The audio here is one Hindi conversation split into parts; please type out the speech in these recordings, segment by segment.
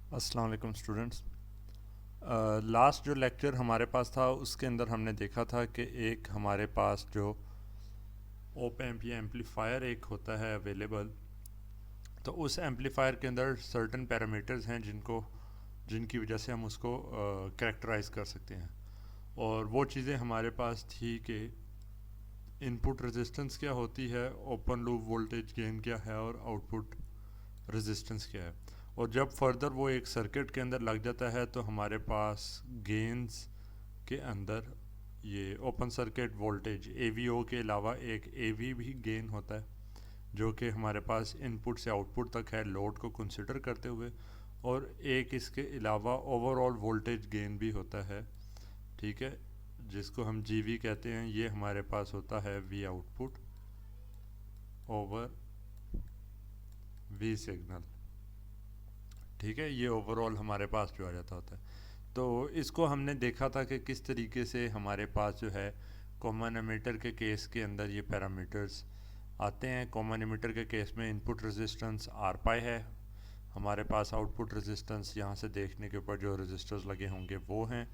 अस्सलाम वालेकुम स्टूडेंट्स। लास्ट जो लेक्चर हमारे पास था उसके अंदर हमने देखा था कि एक हमारे पास जो ओप एम्प या एम्पलीफायर एक होता है अवेलेबल। तो उस एम्पलीफायर के अंदर सर्टन पैरामीटर्स हैं जिनकी वजह से हम उसको कैरेक्टराइज कर सकते हैं। और वो चीज़ें हमारे पास थी कि इनपुट रेजिस्टेंस क्या होती है, ओपन लूप वोल्टेज गेन क्या है और आउटपुट रेजिस्टेंस क्या है। और जब फर्दर वो एक सर्किट के अंदर लग जाता है तो हमारे पास गेन्स के अंदर ये ओपन सर्किट वोल्टेज एवीओ के अलावा एक एवी भी गेन होता है, जो कि हमारे पास इनपुट से आउटपुट तक है लोड को कंसिडर करते हुए। और एक इसके अलावा ओवरऑल वोल्टेज गेन भी होता है, ठीक है, जिसको हम जीवी कहते हैं। ये हमारे पास होता है V output over V signal, ठीक है। ये ओवरऑल हमारे पास जो आ जाता होता है। तो इसको हमने देखा था कि किस तरीके से हमारे पास जो है कॉमन एमिटर के केस के अंदर ये पैरामीटर्स आते हैं। कॉमन एमिटर के केस में इनपुट रेजिस्टेंस आर पाई है, हमारे पास आउटपुट रेजिस्टेंस यहाँ से देखने के ऊपर जो रेजिस्टर्स लगे होंगे वो हैं।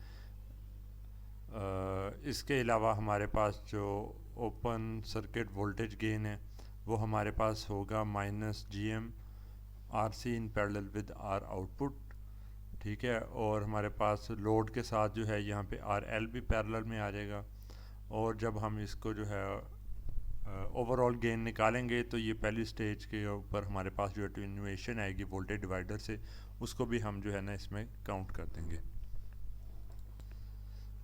इसके अलावा हमारे पास जो ओपन सर्किट वोल्टेज गेन है वो हमारे पास होगा minus G M R C in parallel with R output, ठीक है। और हमारे पास लोड के साथ जो है यहाँ पे आर एल भी पैरेलल में आ जाएगा। और जब हम इसको जो है ओवरऑल गेन निकालेंगे तो ये पहली स्टेज के ऊपर हमारे पास जो एटेन्यूएशन आएगी वोल्टेज डिवाइडर से, उसको भी हम जो है ना इसमें काउंट कर देंगे।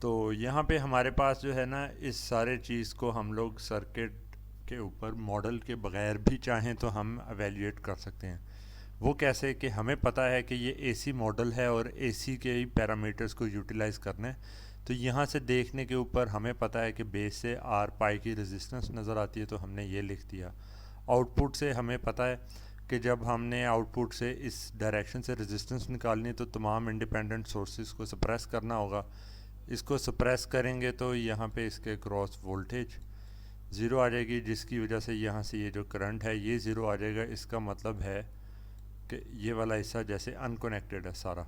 तो यहाँ पे हमारे पास जो है ना इस सारे चीज़ को हम लोग सर्किट के ऊपर मॉडल के बगैर भी चाहें तो हम एवेल्यूएट कर सकते हैं। वो कैसे कि हमें पता है कि ये एसी मॉडल है और एसी के ही पैरामीटर्स को यूटिलाइज करना है। तो यहाँ से देखने के ऊपर हमें पता है कि बेस से आर पाई की रेजिस्टेंस नज़र आती है, तो हमने ये लिख दिया। आउटपुट से हमें पता है कि जब हमने आउटपुट से इस डायरेक्शन से रेजिस्टेंस निकालनी है तो तमाम इंडिपेंडेंट सोर्सेज को सप्रेस करना होगा। इसको सप्रेस करेंगे तो यहाँ पे इसके क्रॉस वोल्टेज ज़ीरो आ जाएगी, जिसकी वजह से यहाँ से ये जो करंट है ये ज़ीरो आ जाएगा। इसका मतलब है कि ये वाला हिस्सा जैसे अनकनेक्टेड है सारा,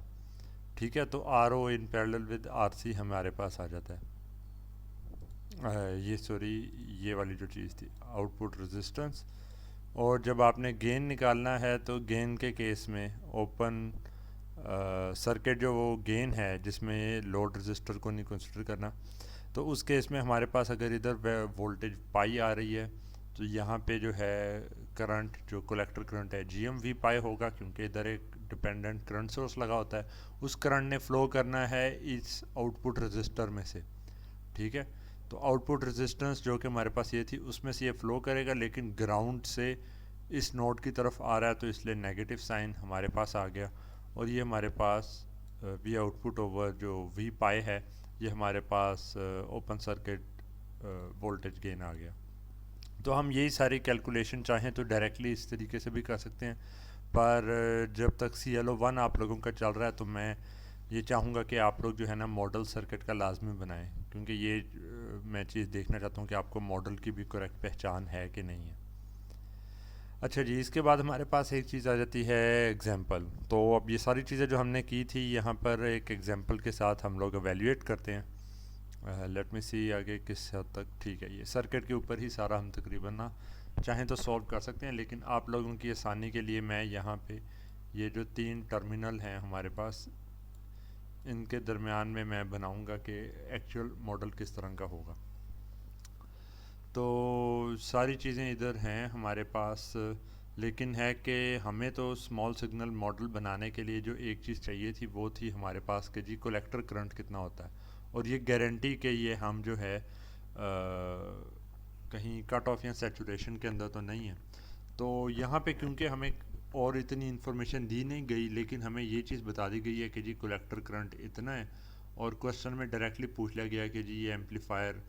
ठीक है। तो R O in parallel with R C हमारे पास आ जाता है। ये सॉरी, ये वाली जो चीज़ थी आउटपुट रेजिस्टेंस। और जब आपने गेन निकालना है तो गेन के केस में ओपन सर्किट जो वो गेन है जिसमें लोड रेजिस्टर को नहीं कंसिडर करना, तो उस केस में हमारे पास अगर इधर वोल्टेज पाई आ रही है तो यहाँ पे जो है करंट जो कलेक्टर करंट है जी एम वी पाई होगा, क्योंकि इधर एक डिपेंडेंट करंट सोर्स लगा होता है। उस करंट ने फ्लो करना है इस आउटपुट रजिस्टर में से, ठीक है। तो आउटपुट रेजिस्टेंस जो कि हमारे पास ये थी उसमें से ये फ़्लो करेगा, लेकिन ग्राउंड से इस नोड की तरफ आ रहा है तो इसलिए नेगेटिव साइन हमारे पास आ गया। और ये हमारे पास वी आउटपुट ओवर जो वी पाई है ये हमारे पास ओपन सर्किट वोल्टेज गेन आ गया। तो हम यही सारी कैलकुलेशन चाहें तो डायरेक्टली इस तरीके से भी कर सकते हैं, पर जब तक सी एल ओ वन आप लोगों का चल रहा है तो मैं ये चाहूँगा कि आप लोग जो है ना मॉडल सर्किट का लाजमी बनाएं, क्योंकि ये मैं चीज़ देखना चाहता हूँ कि आपको मॉडल की भी करेक्ट पहचान है कि नहीं है। अच्छा जी, इसके बाद हमारे पास एक चीज़ आ जाती है एग्जांपल। तो अब ये सारी चीज़ें जो हमने की थी यहाँ पर एक एग्जांपल के साथ हम लोग एवेल्यूएट करते हैं। लेट मी सी आगे किस हद तक ठीक है। ये सर्किट के ऊपर ही सारा हम तकरीबन ना चाहें तो सॉल्व कर सकते हैं, लेकिन आप लोगों की आसानी के लिए मैं यहाँ पे ये जो तीन टर्मिनल हैं हमारे पास इनके दरमियान में मैं बनाऊंगा कि एक्चुअल मॉडल किस तरह का होगा। तो सारी चीज़ें इधर हैं हमारे पास, लेकिन है कि हमें तो स्मॉल सिग्नल मॉडल बनाने के लिए जो एक चीज़ चाहिए थी वो थी हमारे पास कि जी कलेक्टर करंट कितना होता है। और ये गारंटी के ये हम जो है कहीं कट ऑफ या सेचुरेशन के अंदर तो नहीं है। तो यहाँ पे क्योंकि हमें और इतनी इन्फॉर्मेशन दी नहीं गई, लेकिन हमें ये चीज़ बता दी गई है कि जी कलेक्टर करंट इतना है। और क्वेश्चन में डायरेक्टली पूछ लिया गया कि जी ये एम्पलीफायर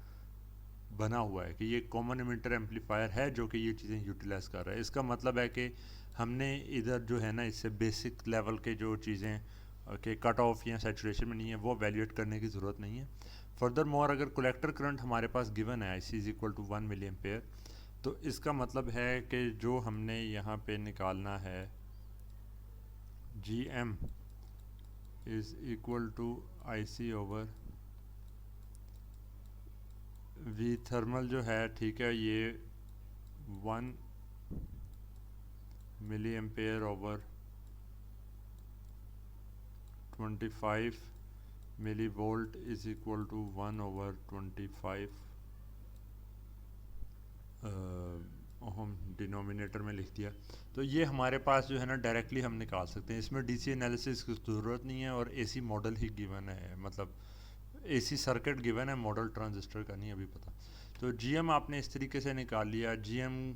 बना हुआ है कि ये कॉमन एमिटर एम्पलीफायर है जो कि ये चीज़ें यूटिलाइज कर रहा है। इसका मतलब है कि हमने इधर जो है ना इससे बेसिक लेवल के जो चीज़ें कि कट ऑफ या सेचुरेशन में नहीं है वो वैल्यूएट करने की ज़रूरत नहीं है। फर्दर मोर अगर कलेक्टर करंट हमारे पास गिवन है I C is equal to 1 milli ampere, तो इसका मतलब है कि जो हमने यहाँ पे निकालना है G M is equal to I C over V thermal जो है, ठीक है, ये 1 milli ampere over 25 milli volt is equal to 1 over 25 हम डिनोमिनेटर में लिख दिया। तो ये हमारे पास जो है ना डायरेक्टली हम निकाल सकते हैं, इसमें डीसी एनालिसिस की ज़रूरत नहीं है और एसी मॉडल ही गिवन है, मतलब एसी सर्किट गिवन है, मॉडल ट्रांजिस्टर का नहीं अभी पता। तो जीएम आपने इस तरीके से निकाल लिया। जीएम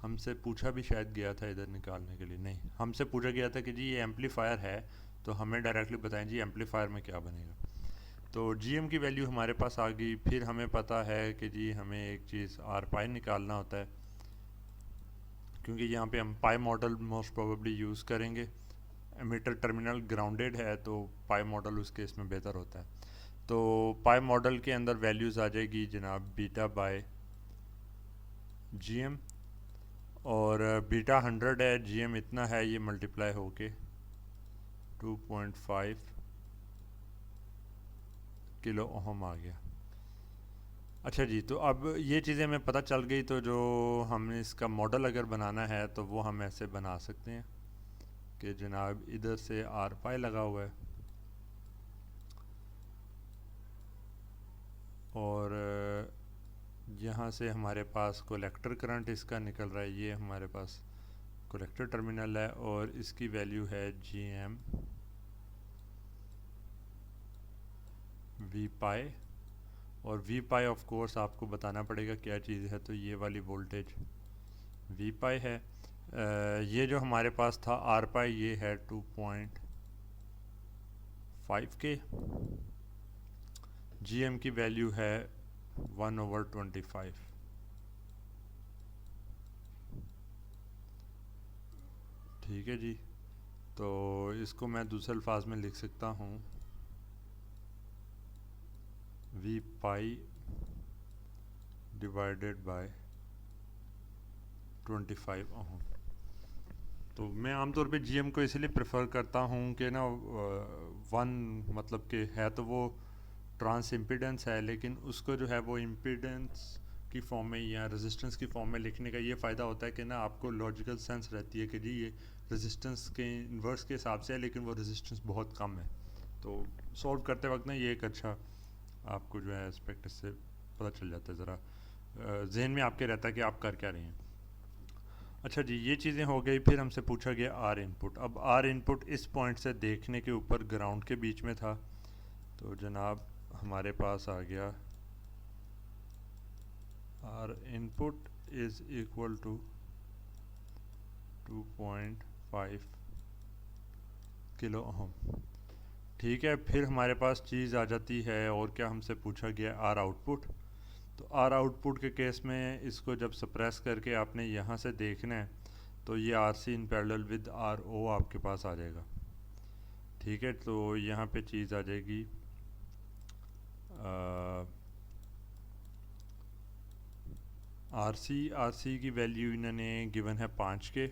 हमसे पूछा भी शायद गया था इधर निकालने के लिए, नहीं, हमसे पूछा गया था कि जी ये एम्पलीफायर है, तो हमें डायरेक्टली बताएं जी एम्पलीफायर में क्या बनेगा। तो जीएम की वैल्यू हमारे पास आ गई। फिर हमें पता है कि जी हमें एक चीज़ आर पाई निकालना होता है, क्योंकि यहाँ पे हम pi model most probably use करेंगे। एमिटर टर्मिनल ग्राउंडेड है तो पाई मॉडल उस केस में बेहतर होता है। तो पाई मॉडल के अंदर वैल्यूज़ आ जाएगी जनाब बीटा बाय जीएम, और बीटा 100 है, जीएम इतना है, ये मल्टीप्लाई होके 2.5 किलो ओहम आ गया। अच्छा जी, तो अब ये चीज़ें हमें पता चल गई, तो जो हमने इसका मॉडल अगर बनाना है तो वो हम ऐसे बना सकते हैं कि जनाब इधर से आर पाई लगा हुआ है और यहाँ से हमारे पास कलेक्टर करंट इसका निकल रहा है, ये हमारे पास कलेक्टर टर्मिनल है और इसकी वैल्यू है जी एम वी पाई, और वी पाई ऑफ कोर्स आपको बताना पड़ेगा क्या चीज़ है, तो ये वाली वोल्टेज वी पाई है। ये जो हमारे पास था आर पाई, ये है 2.5 के, जी एम की वैल्यू है 1/25। ठीक है जी, तो इसको मैं दूसरे अल्फाज में लिख सकता हूँ V pi divided by 25 ohm. तो मैं आमतौर पे जीएम को इसलिए प्रेफर करता हूँ कि ना वन मतलब कि है तो वो ट्रांस इम्पीडेंस है, लेकिन उसको जो है वो इम्पीडेंस की फॉर्म में या रेजिस्टेंस की फॉर्म में लिखने का ये फ़ायदा होता है कि ना आपको लॉजिकल सेंस रहती है कि जी ये रेजिस्टेंस के इन्वर्स के हिसाब से है, लेकिन वो रेजिस्टेंस बहुत कम है। तो सॉल्व करते वक्त ना ये एक अच्छा आपको जो है एस्पेक्ट इससे पता चल जाता है, ज़रा जहन में आपके रहता है कि आप कर क्या रहे हैं। अच्छा जी, ये चीज़ें हो गई। फिर हमसे पूछा गया आर इनपुट। अब आर इनपुट इस पॉइंट से देखने के ऊपर ग्राउंड के बीच में था, तो जनाब हमारे पास आ गया R input is equal to 2.5 kilo ohm. ठीक है, फिर हमारे पास चीज़ आ जाती है और क्या हमसे पूछा गया आर आउटपुट। तो आर आउटपुट के केस में इसको जब सप्रेस करके आपने यहाँ से देखना है तो ये R C in parallel with R O आपके पास आ जाएगा। ठीक है, तो यहाँ पे चीज़ आ जाएगी आर सी की वैल्यू इन्होंने गिवन है 5 K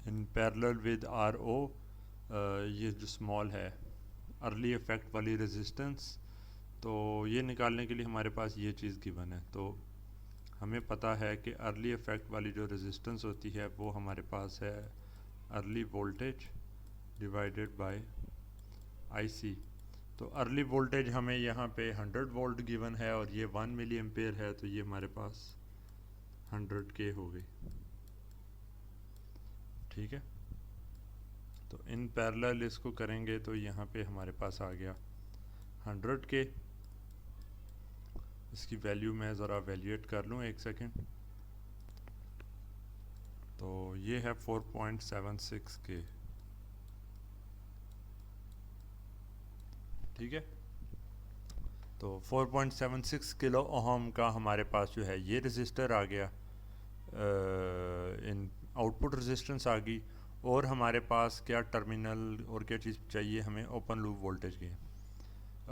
in parallel with R O, ये जो स्मॉल है अर्ली इफेक्ट वाली रेजिस्टेंस। तो ये निकालने के लिए हमारे पास ये चीज़ गिवन है, तो हमें पता है कि अर्ली इफेक्ट वाली जो रेजिस्टेंस होती है वो हमारे पास है early voltage divided by IC. तो अर्ली वोल्टेज हमें यहाँ पे 100 वोल्ट गिवन है और ये 1 मिली एम्पेयर है, तो ये हमारे पास 100 के हो गई। ठीक है, तो इन पैरेलल इसको करेंगे तो यहाँ पे हमारे पास आ गया 100 के। इसकी वैल्यू मैं ज़रा वैल्यूएट कर लूँ एक सेकेंड। तो ये है 4.76 के। ठीक है, तो 4.76 किलो ओहम का हमारे पास जो है ये रजिस्टर आ गया, इन आउटपुट रेजिस्टेंस आ गई, और हमारे पास क्या टर्मिनल और क्या चीज़ चाहिए हमें, open loop voltage gain,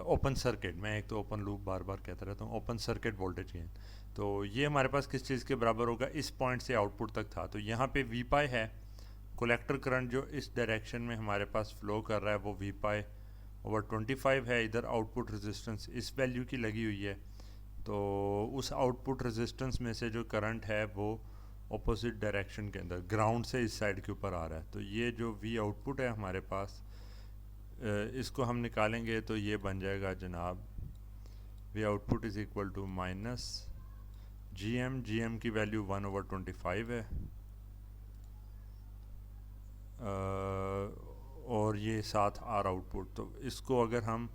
open circuit, मैं एक तो ओपन लूप बार बार कहता रहता हूँ, ओपन सर्किट वोल्टेज गेन। तो ये हमारे पास किस चीज़ के बराबर होगा, इस पॉइंट से आउटपुट तक था, तो यहाँ पे वी पाई है कलेक्टर करंट जो इस डायरेक्शन में हमारे पास फ्लो कर रहा है वो वी पाई ओवर 25 है। इधर आउटपुट रेजिस्टेंस इस वैल्यू की लगी हुई है, तो उस आउटपुट रेजिस्टेंस में से जो करंट है वो ऑपोजिट डायरेक्शन के अंदर ग्राउंड से इस साइड के ऊपर आ रहा है। तो ये जो वी आउटपुट है हमारे पास, इसको हम निकालेंगे तो ये बन जाएगा जनाब, V output is equal to minus G M की वैल्यू 1/25 है, और ये साथ आर आउटपुट। तो इसको अगर हम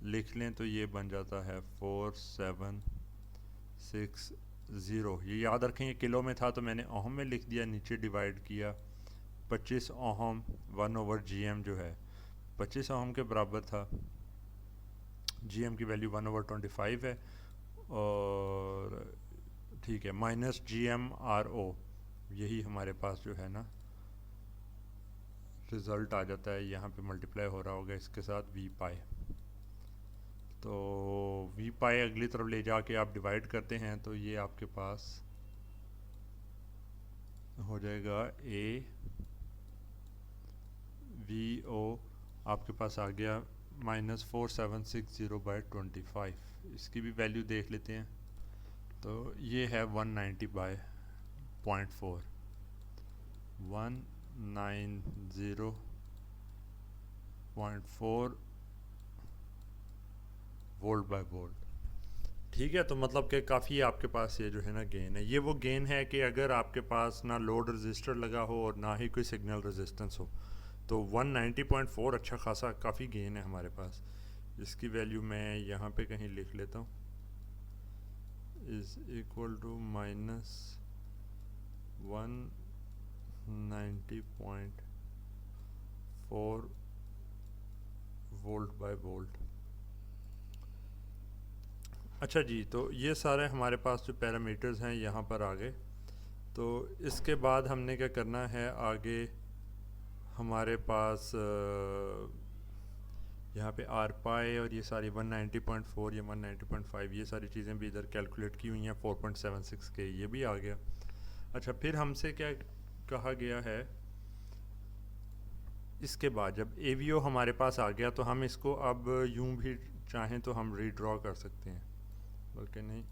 लिख लें तो ये बन जाता है 4760। ये याद रखें ये किलो में था तो मैंने ओहम में लिख दिया, नीचे डिवाइड किया। 25 ओहम 1/GM जो है 25 ओहम के बराबर था। GM की वैल्यू 1/25 है, और ठीक है माइनस GM/RO, यही हमारे पास जो है ना रिज़ल्ट आ जाता है। यहाँ पे मल्टीप्लाई हो रहा होगा इसके साथ वी पाई। तो वी पाई अगली तरफ ले जाके आप डिवाइड करते हैं तो ये आपके पास हो जाएगा ए वी ओ, आपके पास आ गया -4760/25। इसकी भी वैल्यू देख लेते हैं, तो ये है 190/0.4, 190.4 वोल्ट बाय वोल्ट। ठीक है, तो मतलब कि काफ़ी आपके पास ये जो है ना गेन है। ये वो गेन है कि अगर आपके पास ना लोड रजिस्टर लगा हो और ना ही कोई सिग्नल रेजिस्टेंस हो, तो 190.4 अच्छा खासा काफ़ी गेन है हमारे पास। इसकी वैल्यू मैं यहाँ पे कहीं लिख लेता हूँ, is equal to -190.4 volt by volt. अच्छा जी, तो ये सारे हमारे पास जो पैरामीटर्स हैं यहाँ पर आ गए। तो इसके बाद हमने क्या करना है आगे, हमारे पास यहाँ पे आर पाई और ये सारी 190.4 या 190.5 ये सारी चीज़ें भी इधर कैलकुलेट की हुई हैं। 4.76 के ये भी आ गया। अच्छा, फिर हमसे क्या कहा गया है, इसके बाद जब AVO हमारे पास आ गया तो हम इसको अब यूं भी चाहें तो हम रीड्रॉ कर सकते हैं, बल्कि नहीं,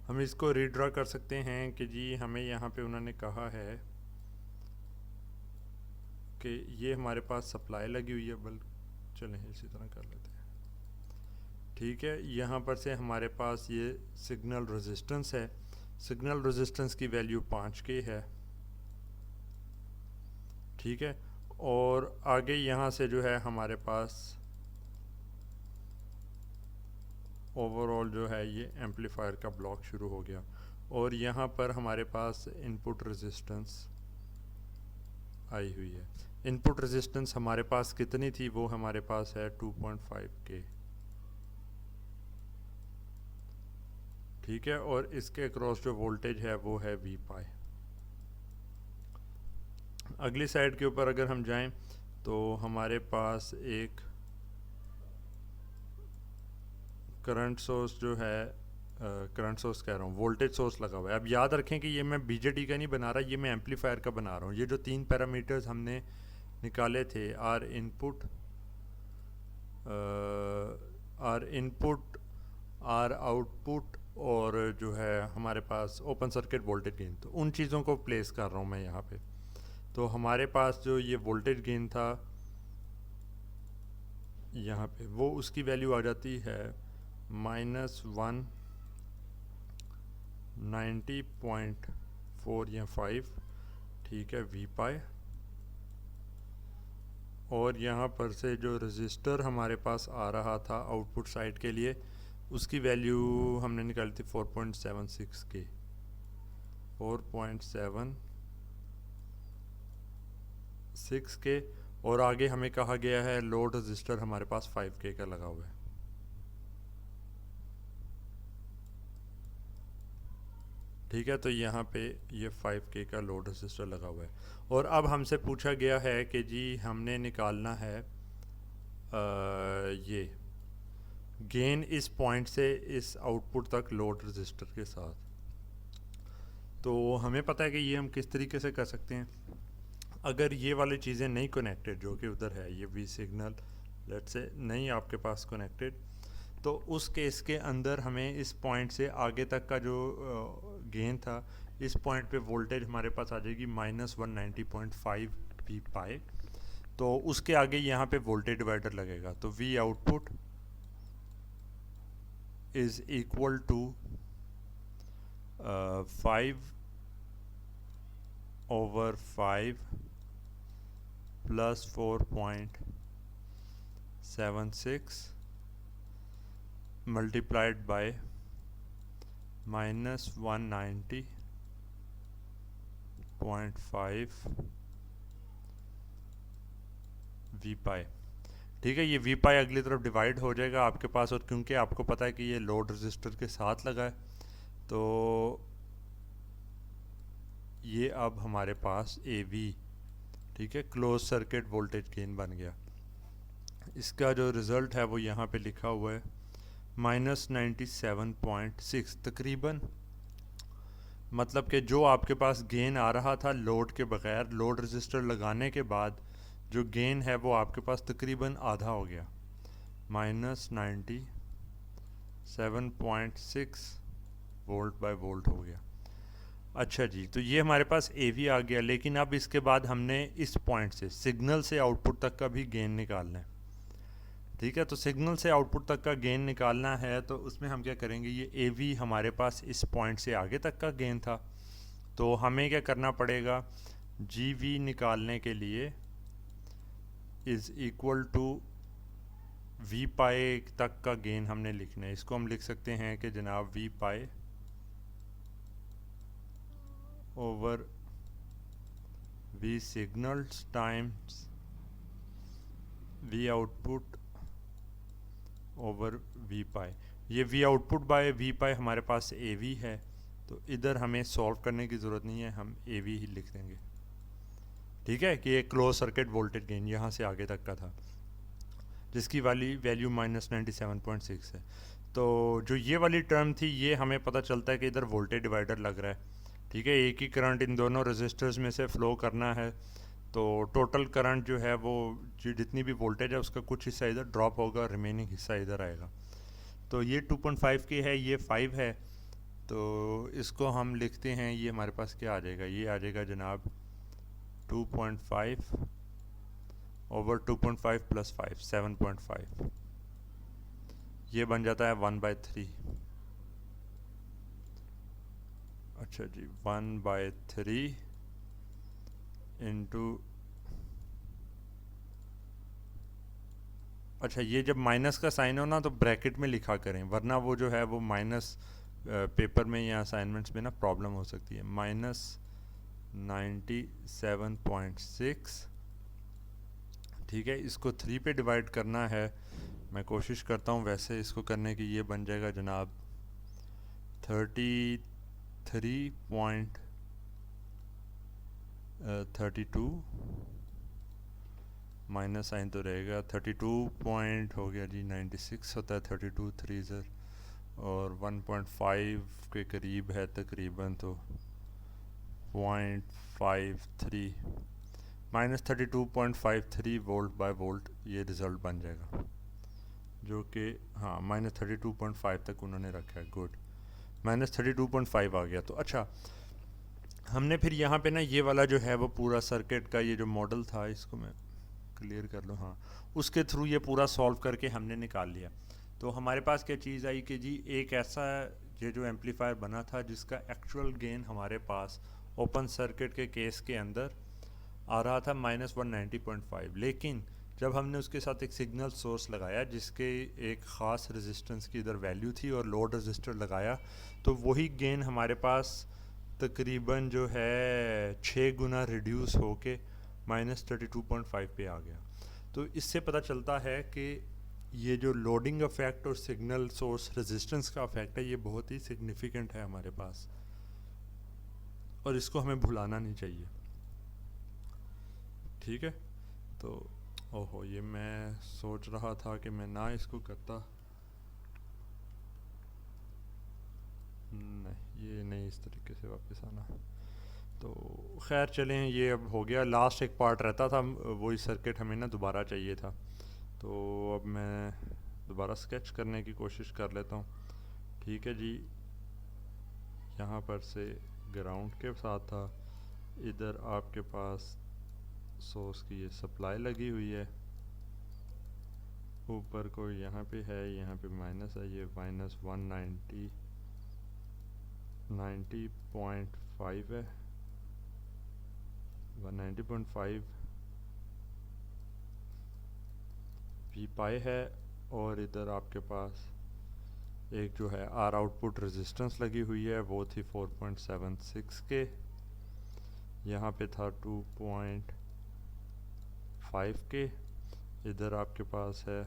हम इसको रीड्रॉ कर सकते हैं कि जी हमें यहाँ पे उन्होंने कहा है कि ये हमारे पास सप्लाई लगी हुई है, चलें इसी तरह कर लेते हैं। ठीक है, यहाँ पर से हमारे पास ये सिग्नल रेजिस्टेंस है। सिग्नल रेजिस्टेंस की वैल्यू 5K है। ठीक है, और आगे यहाँ से जो है हमारे पास ओवरऑल जो है ये एम्पलीफायर का ब्लॉक शुरू हो गया, और यहाँ पर हमारे पास इनपुट रेजिस्टेंस आई हुई है। इनपुट रेजिस्टेंस हमारे पास कितनी थी, वो हमारे पास है 2.5K। ठीक है, और इसके अक्रॉस जो वोल्टेज है वो है वी पाई। अगली साइड के ऊपर अगर हम जाएं तो हमारे पास एक करंट सोर्स जो है, करंट सोर्स कह रहा हूँ, वोल्टेज सोर्स लगा हुआ है। अब याद रखें कि ये मैं बीजेटी का नहीं बना रहा, ये मैं एम्पलीफायर का बना रहा हूँ। ये जो 3 पैरामीटर्स हमने निकाले थे, आर इनपुट, आर आउटपुट, और जो है हमारे पास ओपन सर्किट वोल्टेज गेन, तो उन चीज़ों को प्लेस कर रहा हूँ मैं यहाँ पे। तो हमारे पास जो ये वोल्टेज गेन था यहाँ पे, वो उसकी वैल्यू आ जाती है -190.4 या 5। ठीक है, वी पाई, और यहाँ पर से जो रजिस्टर हमारे पास आ रहा था आउटपुट साइड के लिए, उसकी वैल्यू हमने निकाली थी 4.76 के, 4.76 के, और आगे हमें कहा गया है लोड रजिस्टर हमारे पास 5K का लगा हुआ है। ठीक है, तो यहाँ पे ये 5K का लोड रजिस्टर लगा हुआ है, और अब हमसे पूछा गया है कि जी हमने निकालना है ये गेन इस पॉइंट से इस आउटपुट तक लोड रजिस्टर के साथ। तो हमें पता है कि ये हम किस तरीके से कर सकते हैं। अगर ये वाली चीज़ें नहीं कनेक्टेड, जो कि उधर है ये वी सिग्नल लेट से नहीं आपके पास कनेक्टेड, तो उस केस के अंदर हमें इस पॉइंट से आगे तक का जो गेन था, इस पॉइंट पे वोल्टेज हमारे पास आ जाएगी -190.5 वी पाई। तो उसके आगे यहाँ पे वोल्टेज डिवाइडर लगेगा, तो V output is equal to 5/5 plus 4.76 multiplied by -190.5 V pi. ठीक है, ये वी पाई अगली तरफ डिवाइड हो जाएगा आपके पास, और क्योंकि आपको पता है कि ये लोड रेजिस्टर के साथ लगा है, तो ये अब हमारे पास ए वी, ठीक है, क्लोज सर्किट वोल्टेज गेन बन गया। इसका जो रिज़ल्ट है वो यहाँ पे लिखा हुआ है -97.6 तकरीबन। मतलब कि जो आपके पास गेन आ रहा था लोड के बगैर, लोड रेजिस्टर लगाने के बाद जो गेन है वो आपके पास तकरीबन आधा हो गया, -97.6 वोल्ट बाय वोल्ट हो गया। अच्छा जी, तो ये हमारे पास ए वी आ गया, लेकिन अब इसके बाद हमने इस पॉइंट से सिग्नल से आउटपुट तक का भी गेन निकालना है। ठीक है, तो सिग्नल से आउटपुट तक का गेन निकालना है, तो उसमें हम क्या करेंगे, ये ए वी हमारे पास इस पॉइंट से आगे तक का गेन था, तो हमें क्या करना पड़ेगा, जी वी निकालने के लिए इज़ इक्वल टू वी पाए तक का गेन हमने लिखना है। इसको हम लिख सकते हैं कि जनाब V pi over V signals times V output over V pi. ये V output by V pi हमारे पास ए वी है, तो इधर हमें सॉल्व करने की ज़रूरत नहीं है, हम ए वी ही लिख देंगे। ठीक है, कि एक क्लोज सर्किट वोल्टेज गेन यहाँ से आगे तक का था, जिसकी वाली वैल्यू -97.6 है। तो जो ये वाली टर्म थी, ये हमें पता चलता है कि इधर वोल्टेज डिवाइडर लग रहा है। ठीक है, एक ही करंट इन दोनों रेजिस्टर्स में से फ़्लो करना है, तो टोटल करंट जो है वो जो जितनी भी वोल्टेज है उसका कुछ हिस्सा इधर ड्रॉप होगा, रिमेनिंग हिस्सा इधर आएगा। तो ये 2.5 की है, ये 5 है, तो इसको हम लिखते हैं, ये हमारे पास क्या आ जाएगा, ये आ जाएगा जनाब 2.5 ओवर 2.5 प्लस 5 7.5, ये बन जाता है 1/3। अच्छा जी, 1/3 इंटू, अच्छा ये जब माइनस का साइन हो ना तो ब्रैकेट में लिखा करें, वरना वो जो है वो माइनस पेपर में या असाइनमेंट्स में ना प्रॉब्लम हो सकती है। -97.6, ठीक है, इसको 3 पे डिवाइड करना है, मैं कोशिश करता हूँ वैसे इसको करने की। ये बन जाएगा जनाब 33.32, माइनस साइन तो रहेगा, 32 पॉइंट हो गया जी, 96 होता है 32 3 ज़र, और 1.5 के करीब है तकरीबन, तो 0.53 -32.53 वोल्ट बाय वोल्ट ये रिज़ल्ट बन जाएगा, जो कि हाँ -32.5 तक उन्होंने रखा है। गुड, -32.5 आ गया। तो अच्छा, हमने फिर यहाँ पे ना ये वाला जो है वो पूरा सर्किट का ये जो मॉडल था, इसको मैं क्लियर कर लूँ, हाँ, उसके थ्रू ये पूरा सॉल्व करके हमने निकाल लिया। तो हमारे पास क्या चीज़ आई कि जी एक ऐसा ये जो एम्पलीफायर बना था जिसका एक्चुअल गेन हमारे पास ओपन सर्किट के केस के अंदर आ रहा था -190.5, लेकिन जब हमने उसके साथ एक सिग्नल सोर्स लगाया जिसके एक ख़ास रेजिस्टेंस की इधर वैल्यू थी और लोड रेजिस्टर लगाया, तो वही गेन हमारे पास तकरीबन जो है 6 गुना रिड्यूस होके -32.5 पे आ गया। तो इससे पता चलता है कि ये जो लोडिंग इफेक्ट और सिग्नल सोर्स रेजिस्टेंस का इफेक्ट है, ये बहुत ही सिग्निफिकेंट है हमारे पास, और इसको हमें भुलाना नहीं चाहिए। ठीक है, तो ओहो, ये मैं सोच रहा था कि मैं ना इसको करता, नहीं ये नहीं इस तरीके से वापस आना। तो खैर चलें, ये अब हो गया। लास्ट एक पार्ट रहता था, वही सर्किट हमें ना दोबारा चाहिए था। तो अब मैं दोबारा स्केच करने की कोशिश कर लेता हूँ। ठीक है जी, यहाँ पर से ग्राउंड के साथ था, इधर आपके पास सोर्स की ये सप्लाई लगी हुई है, ऊपर को यहाँ पे है, यहाँ पे माइनस है, ये माइनस 190.5 है, 190.5 वी पाई है। और इधर आपके पास एक जो है आर आउटपुट रेजिस्टेंस लगी हुई है, वो थी 4.76 के, यहाँ पे था 2.5 के, इधर आपके पास है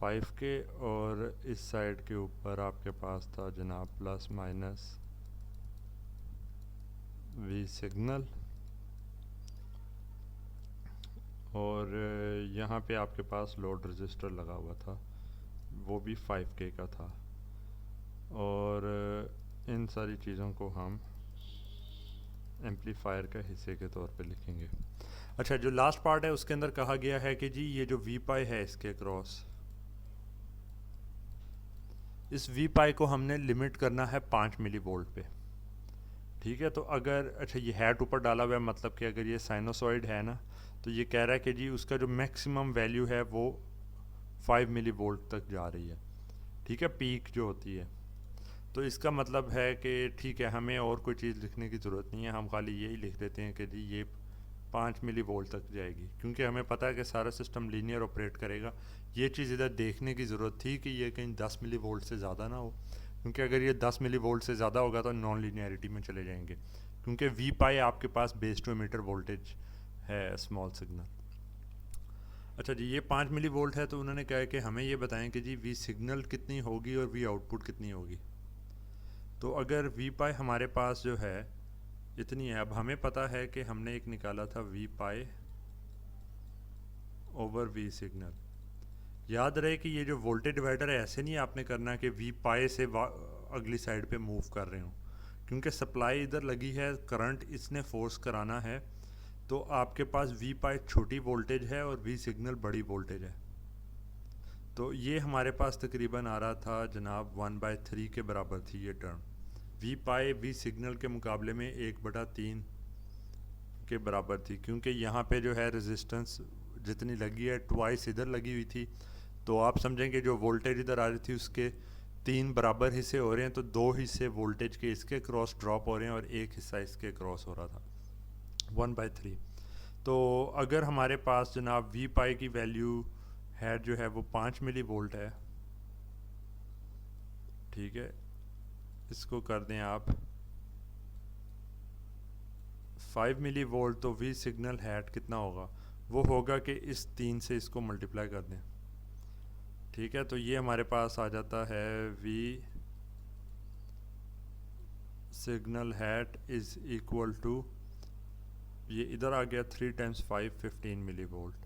5 के, और इस साइड के ऊपर आपके पास था जनाब प्लस माइनस वी सिग्नल। और यहाँ पे आपके पास लोड रजिस्टर लगा हुआ था, वो भी 5K का था। और इन सारी चीज़ों को हम एम्पलीफायर का हिस्से के तौर पे लिखेंगे। अच्छा, जो लास्ट पार्ट है उसके अंदर कहा गया है कि जी ये जो वी पाई है इसके क्रॉस, इस वी पाई को हमने लिमिट करना है 5 मिली वोल्ट पे। ठीक है, तो अगर अच्छा ये हैट ऊपर डाला हुआ है, मतलब कि अगर ये साइनोसॉइड है ना, तो ये कह रहा है कि जी उसका जो मैक्सिमम वैल्यू है वो 5 मिली वोल्ट तक जा रही है। ठीक है, पीक जो होती है। तो इसका मतलब है कि ठीक है, हमें और कोई चीज़ लिखने की ज़रूरत नहीं है, हम खाली यही लिख देते हैं कि जी ये 5 मिली वोल्ट तक जाएगी, क्योंकि हमें पता है कि सारा सिस्टम लीनियर ऑपरेट करेगा। ये चीज़ इधर देखने की ज़रूरत थी कि ये कहीं 10 मिली वोल्ट से ज़्यादा ना हो, क्योंकि अगर ये 10 मिली वोल्ट से ज़्यादा होगा तो नॉन लीनियरिटी में चले जाएंगे, क्योंकि वी पाई आपके पास बेस टू एमीटर वोल्टेज है, स्मॉल सिग्नल। अच्छा जी, ये 5 मिली वोल्ट है, तो उन्होंने कहा है कि हमें ये बताएं कि जी वी सिग्नल कितनी होगी और वी आउटपुट कितनी होगी। तो अगर वी पाई हमारे पास जो है इतनी है, अब हमें पता है कि हमने एक निकाला था V pi over V signal. याद रहे कि ये जो वोल्टेज डिवाइडर है, ऐसे नहीं आपने करना कि वी पाई से अगली साइड पे मूव कर रहे हो, क्योंकि सप्लाई इधर लगी है, करंट इसने फोर्स कराना है, तो आपके पास वी पाई छोटी वोल्टेज है और वी सिग्नल बड़ी वोल्टेज है। तो ये हमारे पास तकरीबन आ रहा था जनाब 1/3 के बराबर थी ये term. V pi V signal के मुकाबले में 1/3 के बराबर थी, क्योंकि यहाँ पे जो है रेजिस्टेंस जितनी लगी है ट्वाइस इधर लगी हुई थी। तो आप समझेंगे जो वोल्टेज इधर आ रही थी उसके 3 बराबर हिस्से हो रहे हैं, तो 2 हिस्से वोल्टेज के इसके क्रॉस ड्रॉप हो रहे हैं और एक हिस्सा इसके क्रॉस हो रहा था, 1/3। तो अगर हमारे पास जनाब वी पाई की वैल्यू है जो है वो 5 मिली वोल्ट है, ठीक है, इसको कर दें आप 5 मिली वोल्ट, तो वी सिग्नल हैट कितना होगा, वो होगा कि इस 3 से इसको मल्टीप्लाई कर दें। ठीक है, तो ये हमारे पास आ जाता है V signal hat is equal to, ये इधर आ गया 3 × 5 15 मिली वोल्ट।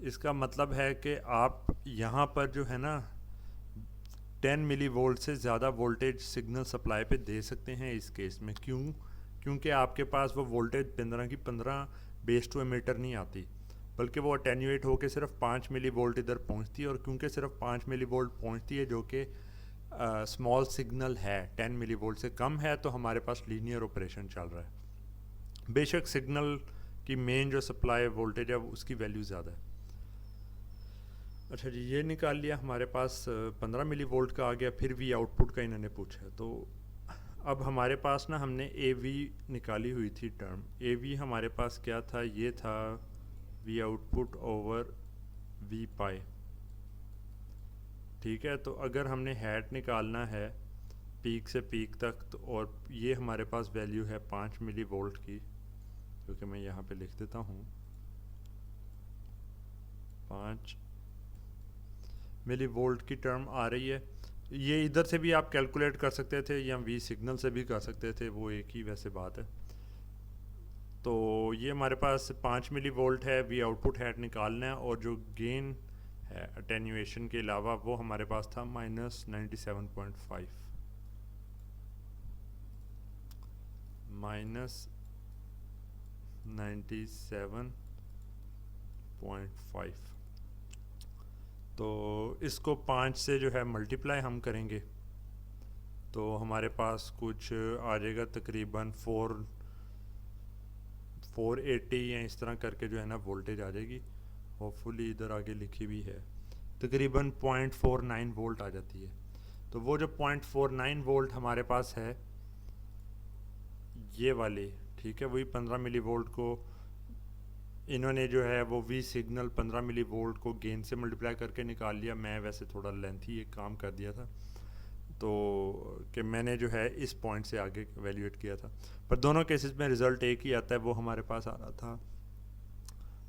इसका मतलब है कि आप यहाँ पर जो है ना 10 मिली वोल्ट से ज़्यादा वोल्टेज सिग्नल सप्लाई पे दे सकते हैं इस केस में। क्यों? क्योंकि आपके पास वो वोल्टेज 15 की 15 बेस टू एमीटर नहीं आती, बल्कि वो अटेन्यूएट होकर सिर्फ 5 मिली वोल्ट इधर पहुंचती है। और क्योंकि सिर्फ 5 मिली वोल्ट पहुंचती है, जो कि स्मॉल सिग्नल है, 10 मिली वोल्ट से कम है, तो हमारे पास लीनियर ऑपरेशन चल रहा है। बेशक सिग्नल की मेन जो सप्लाई वोल्टेज है उसकी वैल्यू ज़्यादा है। अच्छा जी, ये निकाल लिया, हमारे पास 15 मिली वोल्ट का आ गया। फिर वी आउटपुट का इन्होंने पूछा, तो अब हमारे पास ना हमने ए वी निकाली हुई थी टर्म। ए वी हमारे पास क्या था, ये था we output over V pi. ठीक है, तो अगर हमने हैट निकालना है पीक से पीक तक, तो और ये हमारे पास वैल्यू है 5 मिली वोल्ट की, क्योंकि मैं यहाँ पे लिख देता हूँ 5 मिली वोल्ट की टर्म आ रही है। ये इधर से भी आप कैलकुलेट कर सकते थे या वी सिग्नल से भी कर सकते थे, वो एक ही वैसे बात है। तो ये हमारे पास 5 मिली वोल्ट है, वी आउटपुट हैट निकालना है, और जो गेन है अटेन्यूएशन के अलावा वो हमारे पास था -97.5। -97.5। तो इसको 5 से जो है मल्टीप्लाई हम करेंगे तो हमारे पास कुछ आ जाएगा तकरीबन 480 या इस तरह करके जो है ना वोल्टेज आ जाएगी। होपफुली इधर आगे लिखी भी है, तकरीबन 0.49 वोल्ट आ जाती है। तो वो जो 0.49 वोल्ट हमारे पास है ये वाली, ठीक है, वही 15 मिली वोल्ट को इन्होंने जो है वो वी सिग्नल 15 मिली वोल्ट को गेन से मल्टीप्लाई करके निकाल लिया। मैं वैसे थोड़ा लेंथी एक काम कर दिया था तो कि मैंने जो है इस पॉइंट से आगे वैल्यूएट किया था, पर दोनों केसेस में रिज़ल्ट एक ही आता है। वो हमारे पास आ रहा था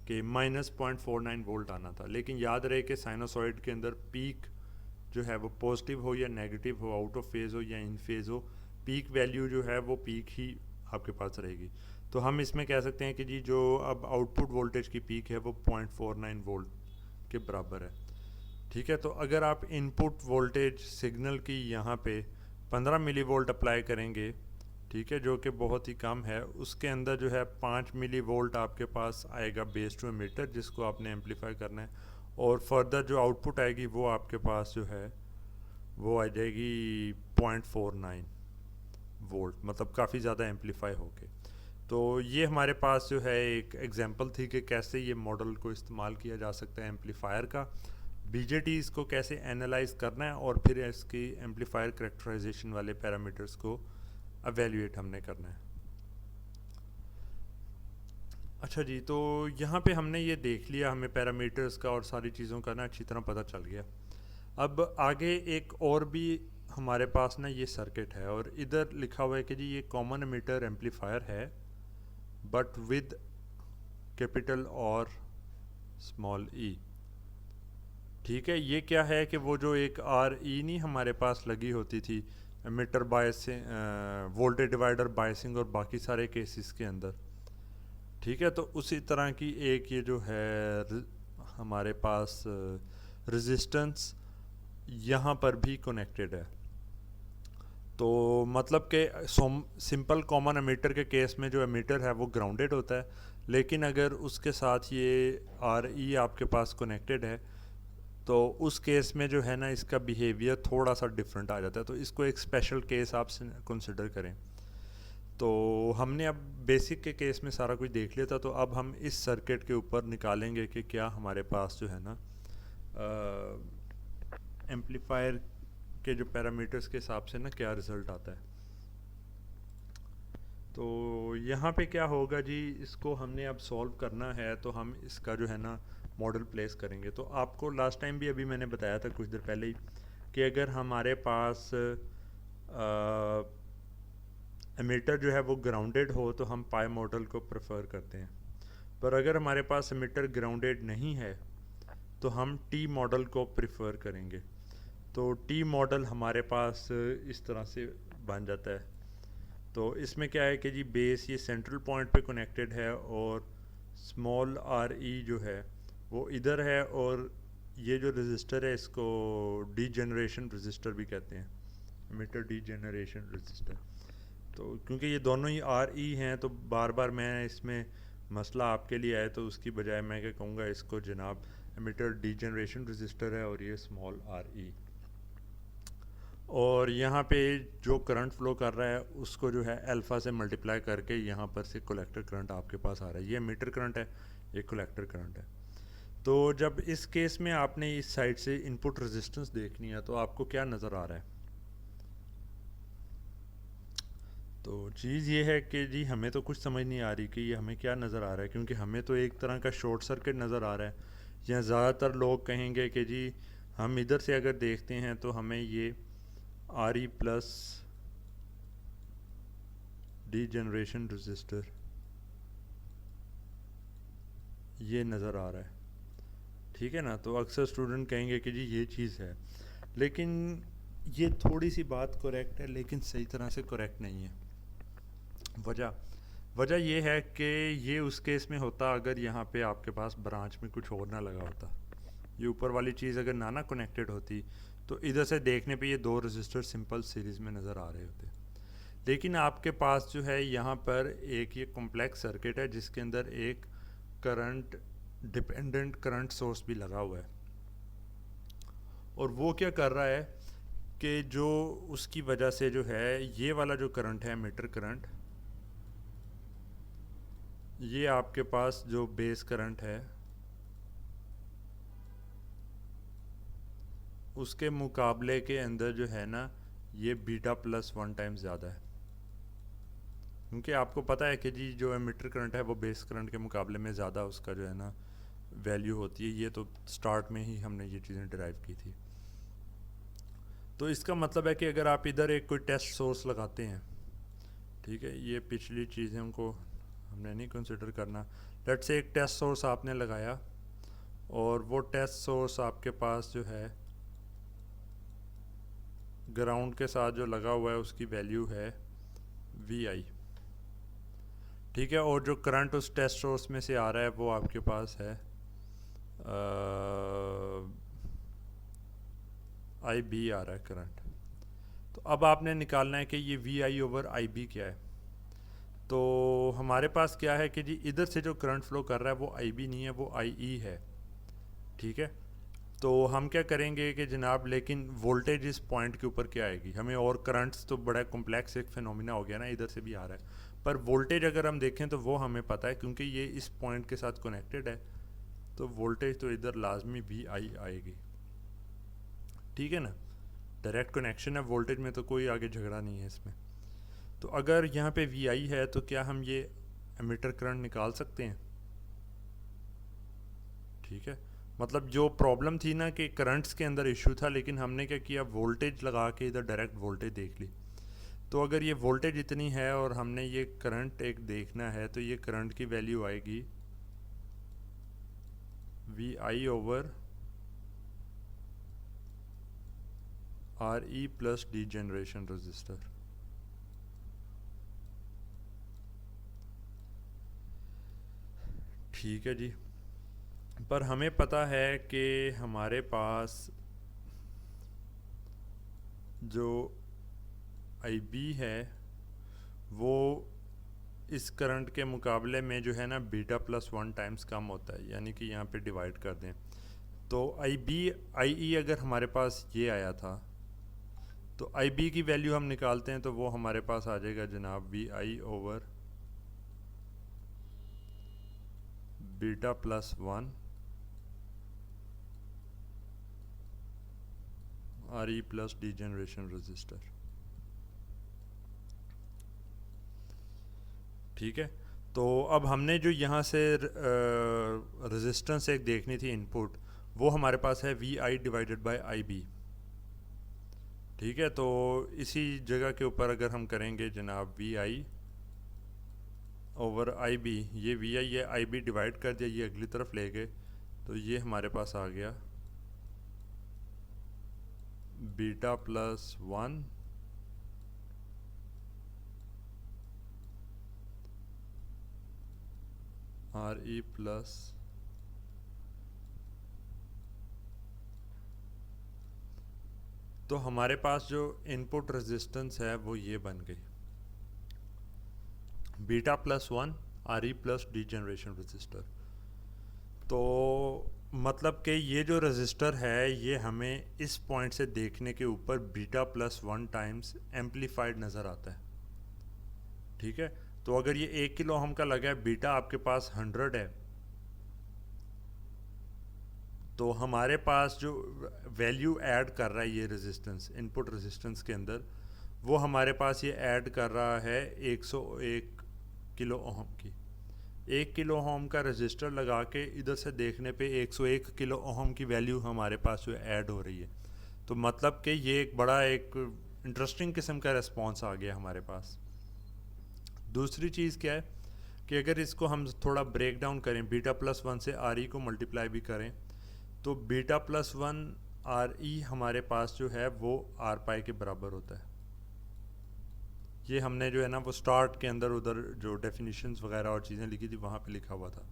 कि -0.49 वोल्ट आना था। लेकिन याद रहे कि साइनोसॉइड के अंदर पीक जो है वो पॉजिटिव हो या नेगेटिव हो, आउट ऑफ फेज़ हो या इन फेज़ हो, पीक वैल्यू जो है वो पीक ही आपके पास रहेगी। तो हम इसमें कह सकते हैं कि जी जो अब आउटपुट वोल्टेज की पीक है वो 0.49 वोल्ट के बराबर है। ठीक है, तो अगर आप इनपुट वोल्टेज सिग्नल की यहाँ पे 15 मिली वोल्ट अप्लाई करेंगे, ठीक है, जो कि बहुत ही कम है, उसके अंदर जो है 5 मिली वोल्ट आपके पास आएगा बेस टू एमीटर जिसको आपने एम्पलीफाई करना है, और फर्दर जो आउटपुट आएगी वो आपके पास जो है वो आ जाएगी 0.49 वोल्ट, मतलब काफ़ी ज़्यादा एम्पलीफाई होके। तो ये हमारे पास जो है एक एग्जांपल थी कि कैसे ये मॉडल को इस्तेमाल किया जा सकता है एम्पलीफायर का, बीजेटी इसको कैसे एनालाइज करना है और फिर इसकी एम्पलीफायर करेक्टराइजेशन वाले पैरामीटर्स को एवेल्यूएट हमने करना है। अच्छा जी, तो यहाँ पे हमने ये देख लिया, हमें पैरामीटर्स का और सारी चीज़ों का ना अच्छी तरह पता चल गया। अब आगे एक और भी हमारे पास ना ये सर्किट है और इधर लिखा हुआ है कि जी ये कॉमन एमीटर एम्पलीफायर है बट विद कैपिटल और स्मॉल ई। ठीक है, ये क्या है कि वो जो एक आर ई नहीं हमारे पास लगी होती थी emitter biasing, voltage divider biasing और बाकी सारे केसेस के अंदर, ठीक है, तो उसी तरह की एक ये जो है हमारे पास रेजिस्टेंस यहाँ पर भी कनेक्टेड है। तो मतलब कि सिंपल कॉमन एमीटर के केस में जो एमीटर है वो ग्राउंडेड होता है, लेकिन अगर उसके साथ ये आर ई आपके पास कनेक्टेड है तो उस केस में जो है ना इसका बिहेवियर थोड़ा सा डिफरेंट आ जाता है। तो इसको एक स्पेशल केस आप कंसिडर करें। तो हमने अब बेसिक के केस में सारा कुछ देख लिया था, तो अब हम इस सर्किट के ऊपर निकालेंगे कि क्या हमारे पास जो है ना एम्पलीफायर के जो पैरामीटर्स के हिसाब से ना क्या रिज़ल्ट आता है। तो यहाँ पे क्या होगा जी, इसको हमने अब सॉल्व करना है तो हम इसका जो है ना मॉडल प्लेस करेंगे। तो आपको लास्ट टाइम भी अभी मैंने बताया था कुछ देर पहले ही कि अगर हमारे पास एमीटर जो है वो ग्राउंडेड हो तो हम पाई मॉडल को प्रेफर करते हैं, पर अगर हमारे पास एमीटर ग्राउंडेड नहीं है तो हम टी मॉडल को प्रेफर करेंगे। तो टी मॉडल हमारे पास इस तरह से बन जाता है। तो इसमें क्या है कि जी बेस ये सेंट्रल पॉइंट पे कनेक्टेड है और स्मॉल आर ई जो है वो इधर है, और ये जो रजिस्टर है इसको डी जनरेशन रजिस्टर भी कहते हैं, एमिटर डी जनरेशन रजिस्टर। तो क्योंकि ये दोनों ही आर ई हैं तो बार बार मैं इसमें मसला आपके लिए आए तो उसकी बजाय मैं क्या कहूँगा, इसको जनाब एमिटर डी जनरेशन रजिस्टर है और ये स्मॉल आर ई। और यहाँ पे जो करंट फ्लो कर रहा है उसको जो है अल्फ़ा से मल्टीप्लाई करके यहाँ पर से कलेक्टर करंट आपके पास आ रहा है। ये मीटर करंट है, ये कलेक्टर करंट है। तो जब इस केस में आपने इस साइड से इनपुट रेजिस्टेंस देखनी है तो आपको क्या नज़र आ रहा है। तो चीज़ ये है कि जी हमें तो कुछ समझ नहीं आ रही कि ये हमें क्या नज़र आ रहा है, क्योंकि हमें तो एक तरह का शॉर्ट सर्किट नज़र आ रहा है। या ज़्यादातर लोग कहेंगे कि जी हम इधर से अगर देखते हैं तो हमें ये are E plus degeneration resistor ये नज़र आ रहा है, ठीक है ना। तो अक्सर स्टूडेंट कहेंगे कि जी ये चीज़ है, लेकिन ये थोड़ी सी बात करेक्ट है लेकिन सही तरह से करेक्ट नहीं है। वजह ये है कि ये उस केस में होता अगर यहाँ पे आपके पास ब्रांच में कुछ और ना लगा होता, ये ऊपर वाली चीज़ अगर ना कनेक्टेड होती तो इधर से देखने पे ये दो रजिस्टर सिंपल सीरीज़ में नज़र आ रहे होते। लेकिन आपके पास जो है यहाँ पर एक ये कॉम्प्लेक्स सर्किट है जिसके अंदर एक करंट डिपेंडेंट करंट सोर्स भी लगा हुआ है, और वो क्या कर रहा है कि जो उसकी वजह से जो है ये वाला जो करंट है मीटर करंट, ये आपके पास जो बेस करंट है उसके मुकाबले के अंदर जो है ना ये β+1 टाइम्स ज़्यादा है, क्योंकि आपको पता है कि जी जो एमिटर करंट है वो बेस करंट के मुकाबले में ज़्यादा उसका जो है ना वैल्यू होती है। ये तो स्टार्ट में ही हमने ये चीज़ें डिराइव की थी। तो इसका मतलब है कि अगर आप इधर एक कोई टेस्ट सोर्स लगाते हैं, ठीक है, ये पिछली चीज़ों को हमने नहीं कंसिडर करना। लेट्स से एक टेस्ट सोर्स आपने लगाया और वो टेस्ट सोर्स आपके पास जो है ग्राउंड के साथ जो लगा हुआ है उसकी वैल्यू है VI, ठीक है, और जो करंट उस टेस्ट सोर्स में से आ रहा है वो आपके पास है IB आ रहा है करंट। तो अब आपने निकालना है कि ये VI/IB क्या है। तो हमारे पास क्या है कि जी इधर से जो करंट फ्लो कर रहा है वो IB नहीं है, वो IE है, ठीक है। तो हम क्या करेंगे कि जनाब, लेकिन वोल्टेज इस पॉइंट के ऊपर क्या आएगी हमें, और करंट्स तो बड़ा कॉम्प्लेक्स एक फिनोमिना हो गया ना, इधर से भी आ रहा है, पर वोल्टेज अगर हम देखें तो वो हमें पता है क्योंकि ये इस पॉइंट के साथ कनेक्टेड है, तो वोल्टेज तो इधर लाजमी VI आएगी, ठीक है ना। डायरेक्ट कनेक्शन है, वोल्टेज में तो कोई आगे झगड़ा नहीं है इसमें। तो अगर यहाँ पे VI है तो क्या हम ये एमिटर करंट निकाल सकते हैं, ठीक है। मतलब जो प्रॉब्लम थी ना कि करंट्स के अंदर इशू था, लेकिन हमने क्या किया, वोल्टेज लगा के इधर डायरेक्ट वोल्टेज देख ली। तो अगर ये वोल्टेज इतनी है और हमने ये करंट एक देखना है, तो ये करंट की वैल्यू आएगी VI/RE प्लस डीजेनरेशन रजिस्टर, ठीक है जी। पर हमें पता है कि हमारे पास जो IB है वो इस करंट के मुकाबले में जो है ना β+1 टाइम्स कम होता है, यानी कि यहाँ पे डिवाइड कर दें तो IE अगर हमारे पास ये आया था तो IB की वैल्यू हम निकालते हैं तो वो हमारे पास आ जाएगा जनाब VI/β+1 RE plus degeneration register, ठीक है। तो अब हमने जो यहाँ से रेजिस्टेंस एक देखनी थी इनपुट, वो हमारे पास है VI/IB, ठीक है। तो इसी जगह के ऊपर अगर हम करेंगे जनाब VI/IB, ये VI ये IB डिवाइड कर दिया, ये अगली तरफ ले गए, तो ये हमारे पास आ गया β+1 RE प्लस तो हमारे पास जो इनपुट रेजिस्टेंस है वो ये बन गई β+1 RE प्लस डीजेनरेशन रजिस्टर। तो मतलब कि ये जो रजिस्टर है ये हमें इस पॉइंट से देखने के ऊपर β+1 टाइम्स एम्पलीफाइड नज़र आता है, ठीक है। तो अगर ये 1 किलो ओम का लगा है, बीटा आपके पास 100 है, तो हमारे पास जो वैल्यू ऐड कर रहा है ये रेजिस्टेंस इनपुट रेजिस्टेंस के अंदर, वो हमारे पास ये ऐड कर रहा है 101 किलो ओम की। 1 किलो ओम का रजिस्टर लगा के इधर से देखने पे 101 किलो ओम की वैल्यू हमारे पास जो ऐड हो रही है। तो मतलब कि ये एक बड़ा एक इंटरेस्टिंग किस्म का रिस्पॉन्स आ गया हमारे पास। दूसरी चीज़ क्या है कि अगर इसको हम थोड़ा ब्रेक डाउन करें, β+1 से RE को मल्टीप्लाई भी करें, तो β+1 RE हमारे पास जो है वो R पाई के बराबर होता है। ये हमने जो है ना वो स्टार्ट के अंदर उधर जो डेफिनेशंस वगैरह और चीज़ें लिखी थी वहाँ पे लिखा हुआ था,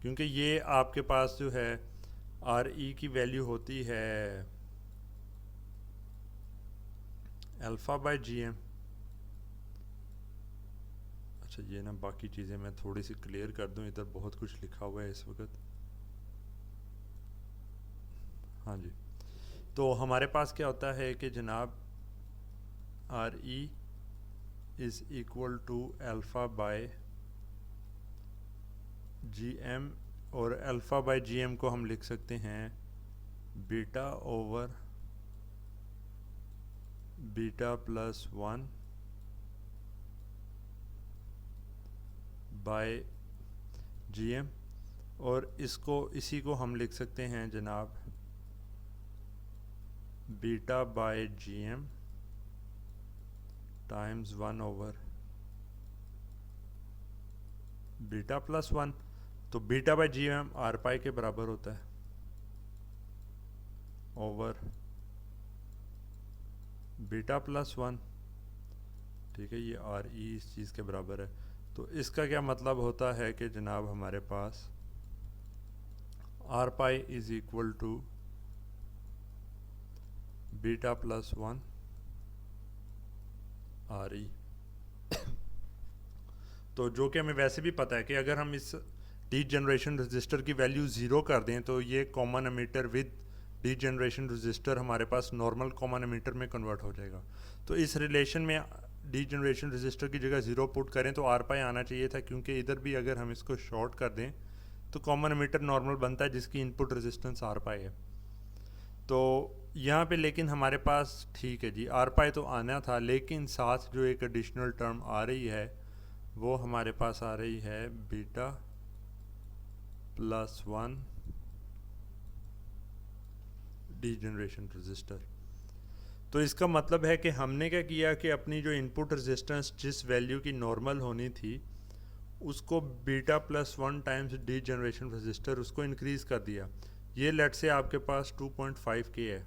क्योंकि ये आपके पास जो है RE की वैल्यू होती है α/GM, अच्छा, ये ना बाकी चीज़ें मैं थोड़ी सी क्लियर कर दूं, इधर बहुत कुछ लिखा हुआ है इस वक्त। हाँ जी, तो हमारे पास क्या होता है कि जनाब R E is equal to alpha by G M, और अल्फ़ा बाय जी एम को हम लिख सकते हैं beta over beta plus 1 by G M, और इसी को हम लिख सकते हैं जनाब beta by G M times 1 over beta plus 1। तो beta by G M R pi के बराबर होता है ओवर बीटा प्लस 1। ठीक है, ये आर ई इस चीज़ के बराबर है। तो इसका क्या मतलब होता है कि जनाब हमारे पास R pi is equal to beta plus 1 R E. तो जो कि हमें वैसे भी पता है कि अगर हम इस डी जनरेशन रजिस्टर की वैल्यू ज़ीरो कर दें तो ये common ammeter with D generation register हमारे पास नॉर्मल कॉमन एमीटर में कन्वर्ट हो जाएगा। तो इस रिलेशन में डी जनरेशन रजिस्टर की जगह ज़ीरो पुट करें तो आर पाई आना चाहिए था, क्योंकि इधर भी अगर हम इसको शॉर्ट कर दें तो कॉमन एमीटर नॉर्मल बनता है जिसकी इनपुट रेजिस्टेंस आर पाई है। तो यहाँ पे लेकिन हमारे पास ठीक है जी, आर पाई तो आना था, लेकिन साथ जो एक एडिशनल टर्म आ रही है वो हमारे पास आ रही है beta plus 1 D generation resistor. तो इसका मतलब है कि हमने क्या किया कि अपनी जो इनपुट रेजिस्टेंस जिस वैल्यू की नॉर्मल होनी थी उसको beta plus 1 times D generation register उसको इंक्रीज़ कर दिया। ये लेट से आपके पास 2.5 के है,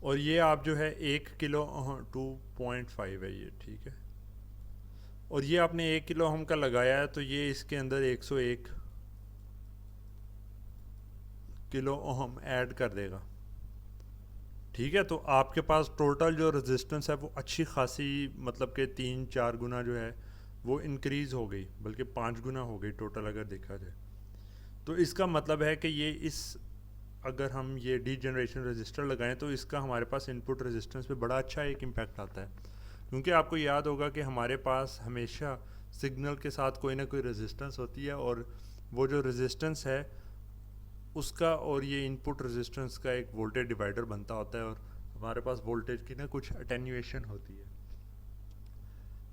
और ये आप जो है 1 किलो 2.5 है ये, ठीक है, और ये आपने 1 किलो ओम का लगाया है तो ये इसके अंदर 101 किलो ओम ऐड कर देगा। ठीक है, तो आपके पास टोटल जो रेजिस्टेंस है वो अच्छी खासी, मतलब कि 3-4 गुना जो है वो इंक्रीज़ हो गई, बल्कि 5 गुना हो गई टोटल अगर देखा जाए। तो इसका मतलब है कि ये अगर हम ये डी जनरेशन रजिस्टर लगाएं तो इसका हमारे पास इनपुट रेजिस्टेंस पे बड़ा अच्छा एक इम्पैक्ट आता है, क्योंकि आपको याद होगा कि हमारे पास हमेशा सिग्नल के साथ कोई ना कोई रेजिस्टेंस होती है, और वो जो रेजिस्टेंस है उसका और ये इनपुट रेजिस्टेंस का एक वोल्टेज डिवाइडर बनता होता है, और हमारे पास वोल्टेज की ना कुछ अटेन्यूएशन होती है।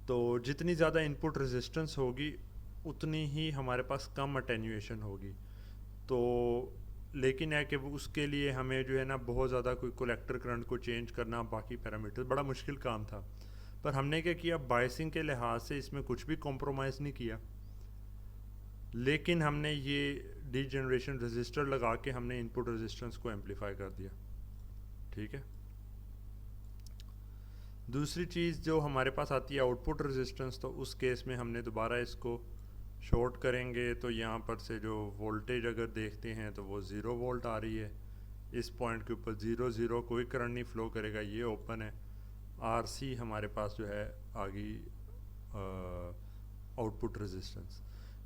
तो जितनी ज़्यादा इनपुट रेजिस्टेंस होगी उतनी ही हमारे पास कम अटेन्यूएशन होगी। तो लेकिन है कि उसके लिए हमें जो है ना बहुत ज़्यादा कोई कलेक्टर करंट को चेंज करना, बाकी पैरामीटर बड़ा मुश्किल काम था। पर हमने क्या किया, बायसिंग के लिहाज से इसमें कुछ भी कॉम्प्रोमाइज़ नहीं किया, लेकिन हमने ये डी जनरेशन रजिस्टर लगा के हमने इनपुट रेजिस्टेंस को एम्पलीफाई कर दिया। ठीक है, दूसरी चीज़ जो हमारे पास आती है आउटपुट रेजिस्टेंस, तो उस केस में हमने दोबारा इसको शॉर्ट करेंगे तो यहाँ पर से जो वोल्टेज अगर देखते हैं तो वो 0 वोल्ट आ रही है। इस पॉइंट के ऊपर 0 कोई करंट नहीं फ्लो करेगा, ये ओपन है। आरसी हमारे पास जो है आगे आउटपुट रेजिस्टेंस।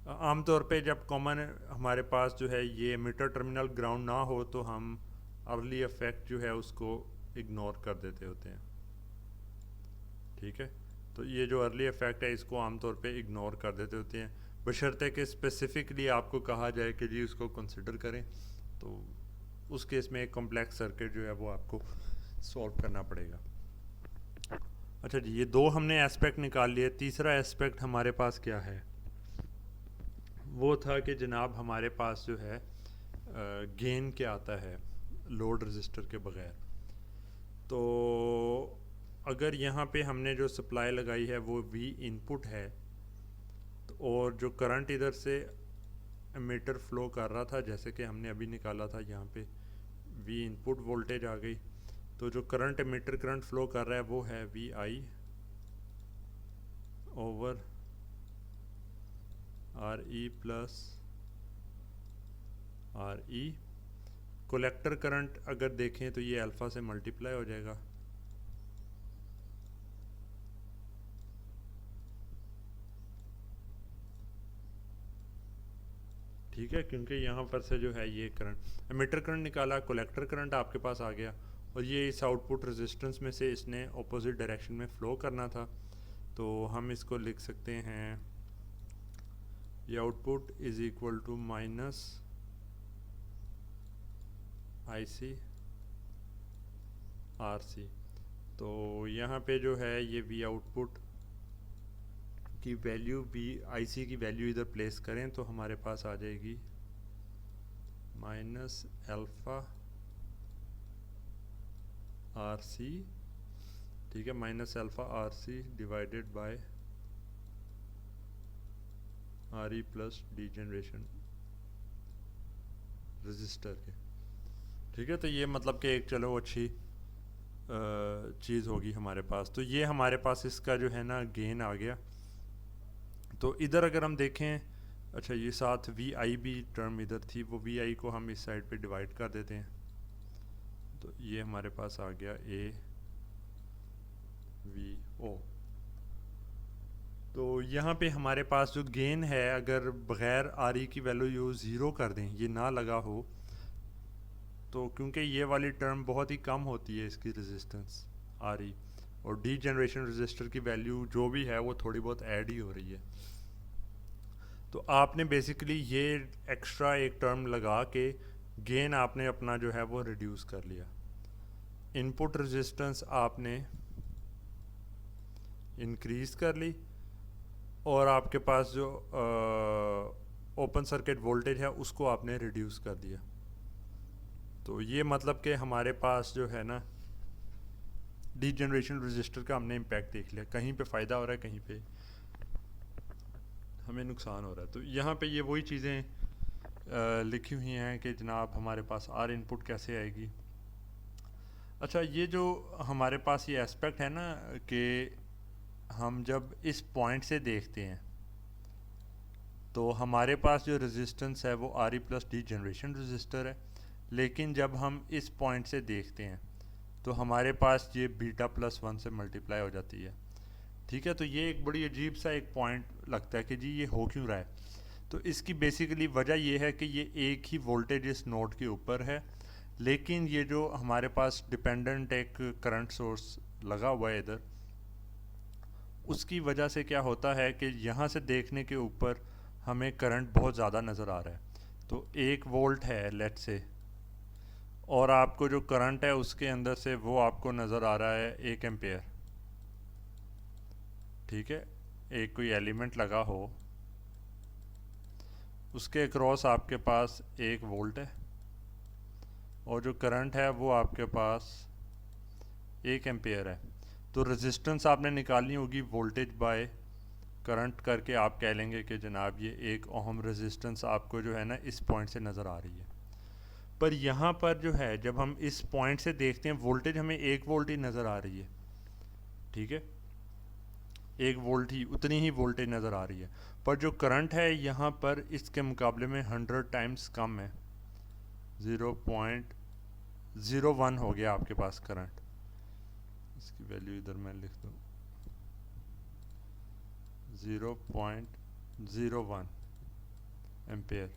आमतौर पे जब कॉमन हमारे पास जो है ये मीटर टर्मिनल ग्राउंड ना हो तो हम अर्ली इफेक्ट जो है उसको इग्नोर कर देते होते हैं। ठीक है, तो ये जो अर्ली इफेक्ट है इसको आमतौर पे इग्नोर कर देते होते हैं, बशर्ते कि स्पेसिफिकली आपको कहा जाए कि जी उसको कंसिडर करें, तो उस केस में एक कॉम्प्लेक्स सर्किट जो है वो आपको सॉल्व करना पड़ेगा। अच्छा जी, ये दो हमने एस्पेक्ट निकाल लिए। तीसरा एस्पेक्ट हमारे पास क्या है, वो था कि जनाब हमारे पास जो है गेन क्या आता है लोड रजिस्टर के बगैर। तो अगर यहाँ पे हमने जो सप्लाई लगाई है वो वी इनपुट है, तो और जो करंट इधर से एमीटर फ्लो कर रहा था जैसे कि हमने अभी निकाला था, यहाँ पे वी इनपुट वोल्टेज आ गई, तो जो करंट एमीटर करंट फ्लो कर रहा है वो है V I over R E plus R E. Collector current अगर देखें तो ये अल्फ़ा से मल्टीप्लाई हो जाएगा, ठीक है, क्योंकि यहाँ पर से जो है ये करंट, एमिटर करंट निकाला, कलेक्टर करंट आपके पास आ गया, और ये इस आउटपुट रेजिस्टेंस में से इसने ऑपोजिट डायरेक्शन में फ़्लो करना था। तो हम इसको लिख सकते हैं, ये output is equal to minus I C R C. तो यहाँ पे जो है ये वी आउटपुट की वैल्यू, वी आई सी की वैल्यू इधर प्लेस करें तो हमारे पास आ जाएगी माइनस अल्फ़ा आर सी, ठीक है, minus alpha R C divided by R E plus degeneration resistor के। ठीक है, तो ये मतलब कि एक चलो अच्छी चीज़ होगी हमारे पास। तो ये हमारे पास इसका जो है ना गेन आ गया। तो इधर अगर हम देखें, अच्छा ये साथ वी आई भी टर्म इधर थी, वो वी आई को हम इस साइड पे डिवाइड कर देते हैं, तो ये हमारे पास आ गया ए वी ओ। तो यहाँ पे हमारे पास जो गेन है, अगर बग़ैर आर ई की वैल्यू ज़ीरो कर दें, ये ना लगा हो, तो क्योंकि ये वाली टर्म बहुत ही कम होती है इसकी रेजिस्टेंस आर ई, और डी जनरेशन रजिस्टर की वैल्यू जो भी है वो थोड़ी बहुत ऐड ही हो रही है। तो आपने बेसिकली ये एक्स्ट्रा एक टर्म लगा के गेन आपने अपना जो है वो रिड्यूस कर लिया। इनपुट रेजिस्टेंस आपने इंक्रीज़ कर ली, और आपके पास जो ओपन सर्किट वोल्टेज है उसको आपने रिड्यूस कर दिया। तो ये मतलब कि हमारे पास जो है ना डी जनरेशन रजिस्टर का हमने इम्पैक्ट देख लिया, कहीं पे फ़ायदा हो रहा है, कहीं पे हमें नुकसान हो रहा है। तो यहाँ पे ये वही चीज़ें लिखी हुई हैं कि जनाब हमारे पास आर इनपुट कैसे आएगी। अच्छा, ये जो हमारे पास ये एस्पेक्ट है ना कि हम जब इस पॉइंट से देखते हैं तो हमारे पास जो रेजिस्टेंस है वो are E plus degeneration register है, लेकिन जब हम इस पॉइंट से देखते हैं तो हमारे पास ये बीटा प्लस 1 से मल्टीप्लाई हो जाती है। ठीक है, तो ये एक बड़ी अजीब सा एक पॉइंट लगता है कि जी ये हो क्यों रहा है। तो इसकी बेसिकली वजह ये है कि ये एक ही वोल्टेज इस नोड के ऊपर है, लेकिन ये जो हमारे पास डिपेंडेंट एक करंट सोर्स लगा हुआ है इधर, उसकी वजह से क्या होता है कि यहाँ से देखने के ऊपर हमें करंट बहुत ज़्यादा नज़र आ रहा है। तो 1 वोल्ट है लेट से, और आपको जो करंट है उसके अंदर से वो आपको नज़र आ रहा है 1 एम्पेयर। ठीक है, एक कोई एलिमेंट लगा हो, उसके क्रॉस आपके पास 1 वोल्ट है, और जो करंट है वो आपके पास 1 एम्पेयर है। तो रेजिस्टेंस आपने निकालनी होगी वोल्टेज बाय करंट करके, आप कह लेंगे कि जनाब ये 1 ओहम रेजिस्टेंस आपको जो है ना इस पॉइंट से नज़र आ रही है। पर यहाँ पर जो है जब हम इस पॉइंट से देखते हैं वोल्टेज हमें 1 वोल्ट ही नज़र आ रही है। ठीक है, 1 वोल्ट ही, उतनी ही वोल्टेज नज़र आ रही है, पर जो करंट है यहाँ पर इसके मुकाबले में 100 टाइम्स कम है। 0.01 हो गया आपके पास करंट। इसकी वैल्यू इधर मैं लिख दूँ, 0.01 एम्पेयर।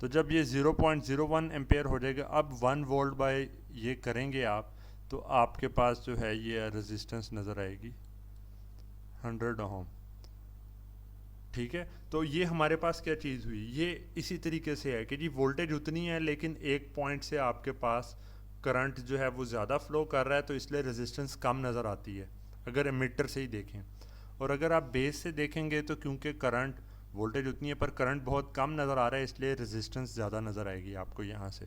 तो जब ये 0.01 एम्पेयर हो जाएगा, अब 1 वोल्ट बाय ये करेंगे आप, तो आपके पास जो है ये रेजिस्टेंस नज़र आएगी 100 ओम। ठीक है, तो ये हमारे पास क्या चीज़ हुई, ये इसी तरीके से है कि जी वोल्टेज उतनी है, लेकिन एक पॉइंट से आपके पास करंट जो है वो ज़्यादा फ्लो कर रहा है, तो इसलिए रेजिस्टेंस कम नज़र आती है अगर एमिटर से ही देखें। और अगर आप बेस से देखेंगे तो क्योंकि करंट वोल्टेज उतनी है पर करंट बहुत कम नज़र आ रहा है, इसलिए रेजिस्टेंस ज़्यादा नज़र आएगी आपको यहाँ से।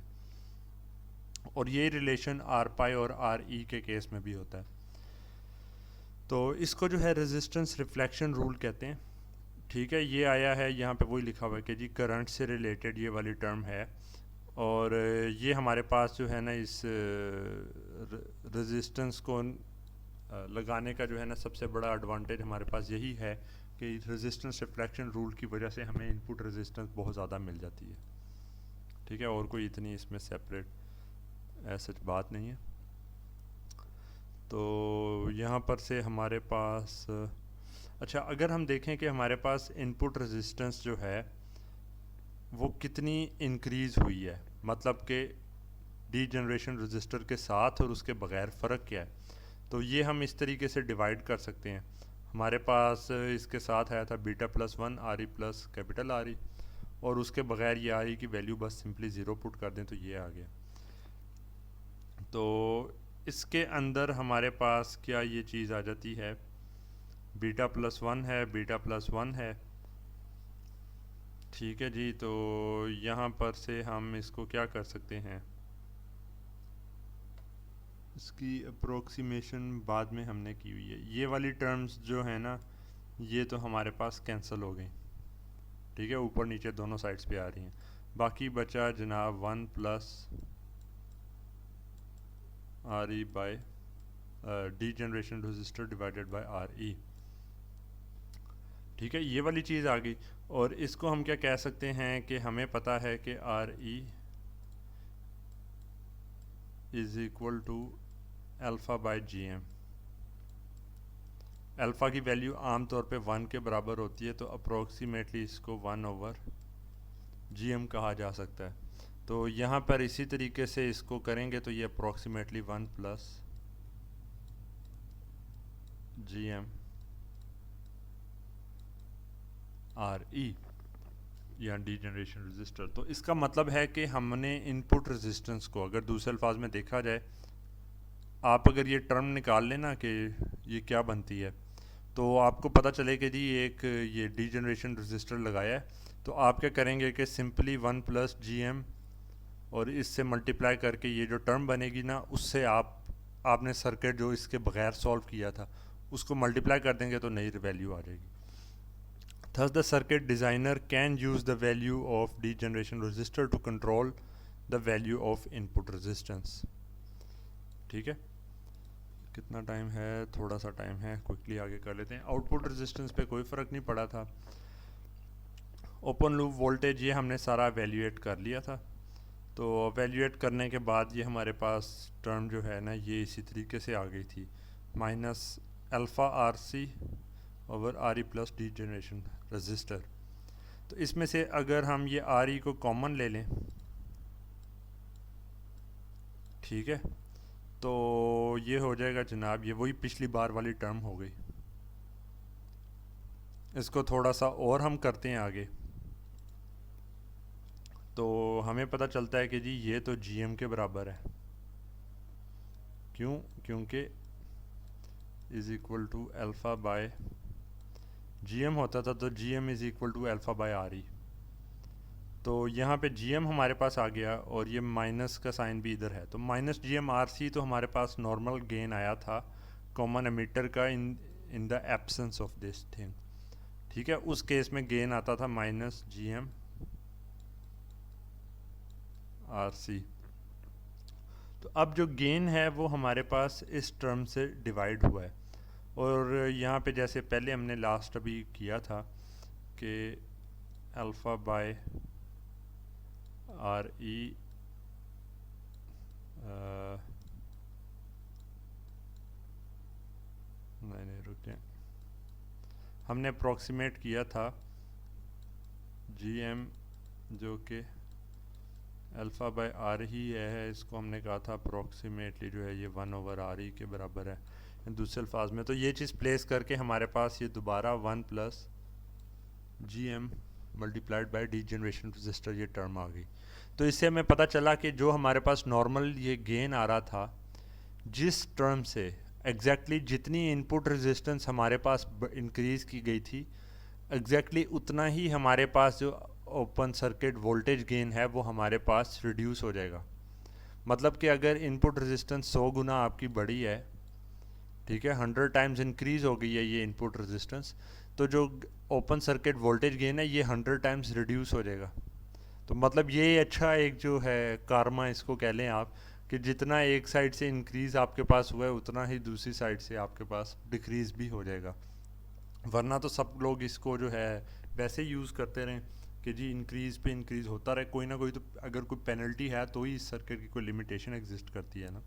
और ये रिलेशन आर पाई और आर ई के केस में भी होता है। तो इसको जो है रेजिस्टेंस रिफ्लेक्शन रूल कहते हैं। ठीक है, ये आया है यहाँ पे वही लिखा हुआ है कि जी करंट से रिलेटेड ये वाली टर्म है, और ये हमारे पास जो है ना इस रेजिस्टेंस को लगाने का जो है ना सबसे बड़ा एडवांटेज हमारे पास यही है कि रेजिस्टेंस रिफ्लेक्शन रूल की वजह से हमें इनपुट रेजिस्टेंस बहुत ज़्यादा मिल जाती है। ठीक है, और कोई इतनी इसमें सेपरेट ऐसा बात नहीं है। तो यहाँ पर से हमारे पास अच्छा, अगर हम देखें कि हमारे पास इनपुट रेजिस्टेंस जो है वो कितनी इंक्रीज़ हुई है, मतलब कि डीजनरेशन रजिस्टर के साथ और उसके बगैर फ़र्क क्या है। तो ये हम इस तरीके से डिवाइड कर सकते हैं। हमारे पास इसके साथ आया था beta plus one are E plus capital R E, और उसके बगैर ये आर ई की वैल्यू बस सिंपली ज़ीरो पुट कर दें तो ये आ गया। तो इसके अंदर हमारे पास क्या ये चीज़ आ जाती है, बीटा प्लस वन है, बीटा प्लस वन है, ठीक है जी। तो यहाँ पर से हम इसको क्या कर सकते हैं, इसकी अप्रोक्सीमेशन बाद में हमने की हुई है। ये वाली टर्म्स जो है ना, ये तो हमारे पास कैंसिल हो गई, ठीक है, ऊपर नीचे दोनों साइड्स पे आ रही हैं। बाकी बचा जनाब one plus R E by D generation register divided by R ई, ठीक है, ये वाली चीज़ आ गई। और इसको हम क्या कह सकते हैं कि हमें पता है कि R E is equal to alpha by G M. Alpha की वैल्यू आम तौर पे वन के बराबर होती है, तो अप्रोक्सीमेटली इसको वन ओवर जी एम कहा जा सकता है। तो यहाँ पर इसी तरीके से इसको करेंगे तो ये approximately one plus G M R E या डी जनरेशन रजिस्टर। तो इसका मतलब है कि हमने इनपुट रेजिस्टेंस को, अगर दूसरे अल्फाज में देखा जाए, आप अगर ये टर्म निकाल लें ना कि ये क्या बनती है, तो आपको पता चले कि जी एक ये डी जनरेशन रजिस्टर लगाया है, तो आप क्या करेंगे कि simply one plus G M और इससे मल्टीप्लाई करके ये जो टर्म बनेगी ना, उससे आपने सर्किट जो इसके बगैर सॉल्व किया था उसको मल्टीप्लाई कर देंगे तो नई वैल्यू आ जाएगी। Thus the circuit designer can use the value of degeneration resistor to control the value of input resistance। ठीक है, कितना टाइम है, थोड़ा सा टाइम है, क्विकली आगे कर लेते हैं। आउटपुट रेजिस्टेंस पे कोई फ़र्क नहीं पड़ा था। ओपन लूप वोल्टेज ये हमने सारा एवेल्यूएट कर लिया था। तो एवेल्यूएट करने के बाद ये हमारे पास टर्म जो है ना, ये इसी तरीके से आ गई थी, minus alpha R C over R E plus degeneration resistor. तो इसमें से अगर हम ये आर ई को कॉमन ले लें, ठीक है, तो ये हो जाएगा जनाब, ये वही पिछली बार वाली टर्म हो गई। इसको थोड़ा सा और हम करते हैं आगे, तो हमें पता चलता है कि जी ये तो जी एम के बराबर है। क्यों? क्योंकि is equal to alpha by G M होता था, तो G M is equal to alpha by R E. तो यहाँ पे जी एम हमारे पास आ गया और ये माइनस का साइन भी इधर है, तो minus G M R C. तो हमारे पास नॉर्मल गेन आया था कॉमन एमीटर का in the absence of this thing, ठीक है। उस केस में गेन आता था minus G M R C. तो अब जो गेन है वो हमारे पास इस टर्म से डिवाइड हुआ है, और यहाँ पे जैसे पहले हमने लास्ट अभी किया था कि अल्फ़ा बाय आर ई नहीं रुक जाए, हमने अप्रॉक्सीमेट किया था जी एम जो कि अल्फ़ा बाय आर ही है, इसको हमने कहा था अप्रॉक्सीमेटली जो है ये वन ओवर आर ई के बराबर है दूसरे अल्फाज में। तो ये चीज़ प्लेस करके हमारे पास ये दोबारा one plus G M multiplied by degeneration resistor ये टर्म आ गई। तो इससे हमें पता चला कि जो हमारे पास नॉर्मल ये गेन आ रहा था, जिस टर्म से एग्जैक्टली जितनी इनपुट रेजिस्टेंस हमारे पास इंक्रीज़ की गई थी, एग्जैक्टली उतना ही हमारे पास जो ओपन सर्किट वोल्टेज गेन है वो हमारे पास रिड्यूस हो जाएगा। मतलब कि अगर इनपुट रेजिस्टेंस 100 गुना आपकी बढ़ी है, ठीक है, 100 टाइम्स इंक्रीज़ हो गई है ये इनपुट रेजिस्टेंस, तो जो ओपन सर्किट वोल्टेज गेन है ये 100 टाइम्स रिड्यूस हो जाएगा। तो मतलब ये अच्छा एक जो है कारमा इसको कह लें आप, कि जितना एक साइड से इंक्रीज़ आपके पास हुआ है उतना ही दूसरी साइड से आपके पास डिक्रीज़ भी हो जाएगा। वरना तो सब लोग इसको जो है वैसे यूज़ करते रहें कि जी इंक्रीज़ पे इंक्रीज़ होता रहे, कोई ना कोई, तो अगर कोई पेनल्टी है तो ही इस सर्किट की कोई लिमिटेशन एग्जिस्ट करती है ना।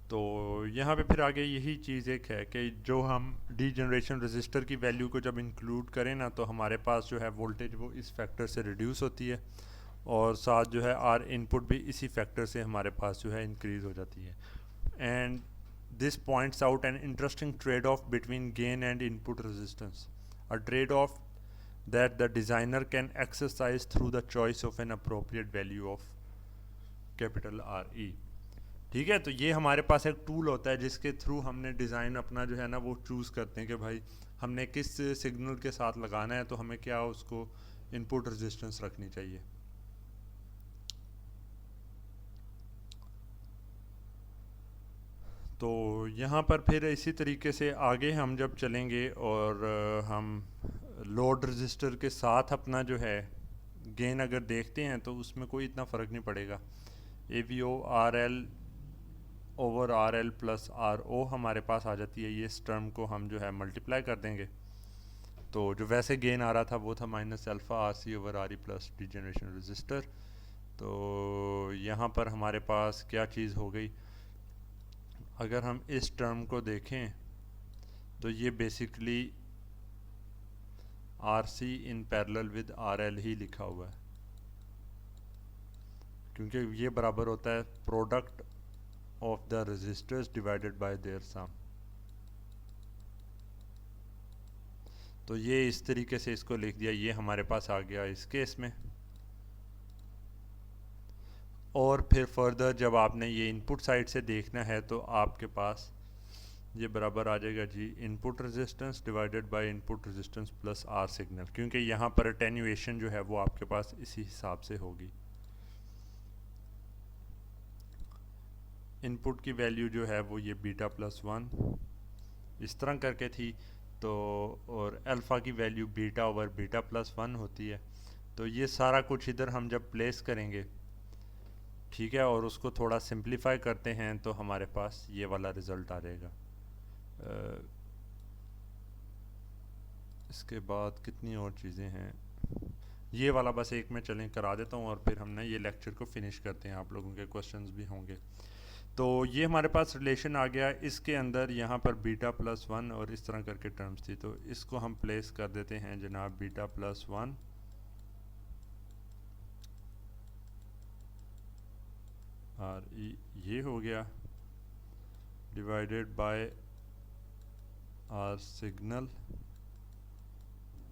तो यहाँ पे फिर आगे यही चीज़ एक है कि जो हम डीजनरेशन रजिस्टर की वैल्यू को जब इंक्लूड करें ना, तो हमारे पास जो है वोल्टेज वो इस फैक्टर से रिड्यूस होती है, और साथ जो है आर इनपुट भी इसी फैक्टर से हमारे पास जो है इंक्रीज़ हो जाती है. And this points out an interesting trade-off between gain and input resistance, a trade-off that the designer can exercise through the choice of an appropriate value of capital RE. ठीक है, तो ये हमारे पास एक टूल होता है जिसके थ्रू हमने डिज़ाइन अपना जो है ना वो चूज़ करते हैं कि भाई हमने किस सिग्नल के साथ लगाना है, तो हमें क्या उसको इनपुट रेजिस्टेंस रखनी चाहिए. तो यहाँ पर फिर इसी तरीके से आगे हम जब चलेंगे और हम लोड रजिस्टर के साथ अपना जो है गेन अगर देखते हैं तो उसमें कोई इतना फ़र्क नहीं पड़ेगा. A V O R L over R L plus R O हमारे पास आ जाती है. ये इस टर्म को हम जो है मल्टीप्लाई कर देंगे, तो जो वैसे गेन आ रहा था वो था minus alpha R C over R E plus degeneration register. तो यहाँ पर हमारे पास क्या चीज़ हो गई, अगर हम इस टर्म को देखें तो ये basically R C in parallel with R L ही लिखा हुआ है, क्योंकि ये बराबर होता है product of the resistors divided by their sum. तो ये इस तरीके से इसको लिख दिया, ये हमारे पास आ गया इस केस में. और फिर फर्दर जब आपने ये इनपुट साइड से देखना है तो आपके पास ये बराबर आ जाएगा जी input resistance divided by input resistance plus R signal, क्योंकि यहाँ पर अटेन्यूएशन जो है वो आपके पास इसी हिसाब से होगी. इनपुट की वैल्यू जो है वो ये बीटा प्लस 1 इस तरह करके थी, तो और अल्फ़ा की value beta over beta plus 1 होती है. तो ये सारा कुछ इधर हम जब प्लेस करेंगे, ठीक है, और उसको थोड़ा सिंप्लीफाई करते हैं तो हमारे पास ये वाला रिज़ल्ट आ जाएगा. इसके बाद कितनी और चीज़ें हैं, ये वाला बस एक में चलें करा देता हूँ और फिर हमने ये लेक्चर को फिनिश करते हैं. आप लोगों के क्वेश्चंस भी होंगे. तो ये हमारे पास रिलेशन आ गया, इसके अंदर यहाँ पर बीटा प्लस 1 और इस तरह करके टर्म्स थी, तो इसको हम प्लेस कर देते हैं जनाब बीटा प्लस 1 और ये हो गया divided by R signal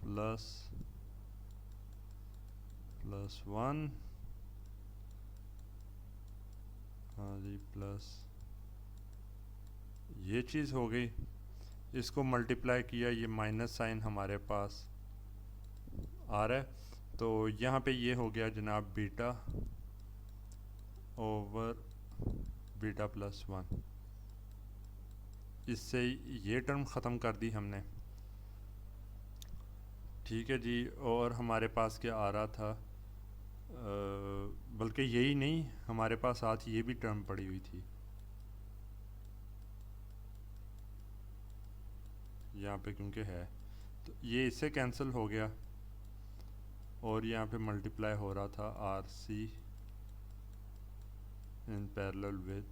plus 1 G plus ये चीज़ हो गई. इसको मल्टीप्लाई किया, ये माइनस साइन हमारे पास आ रहा है, तो यहाँ पे ये हो गया जनाब बीटा ओवर बीटा प्लस 1. इससे ये टर्म ख़त्म कर दी हमने. ठीक है जी, और हमारे पास क्या आ रहा था, बल्कि यही नहीं, हमारे पास साथ ये भी टर्म पड़ी हुई थी यहाँ पे, क्योंकि है तो ये इससे कैंसिल हो गया और यहाँ पे मल्टीप्लाई हो रहा था R C in parallel with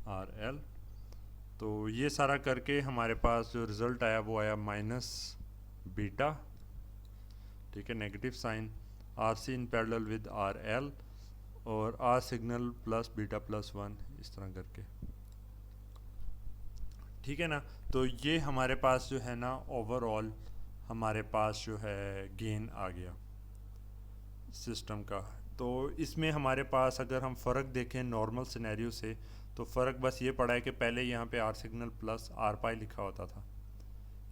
R L. तो ये सारा करके हमारे पास जो रिज़ल्ट आया वो आया माइनस बीटा, ठीक है, negative sign R C in parallel with R L और R signal plus beta plus 1 इस तरह करके. ठीक है ना. तो ये हमारे पास जो है ना ओवरऑल हमारे पास जो है गेन आ गया सिस्टम का. तो इसमें हमारे पास अगर हम फ़र्क देखें नॉर्मल सिनेरियो से, तो फ़र्क बस ये पड़ा है कि पहले यहाँ पे आर सिग्नल प्लस आर पाई लिखा होता था,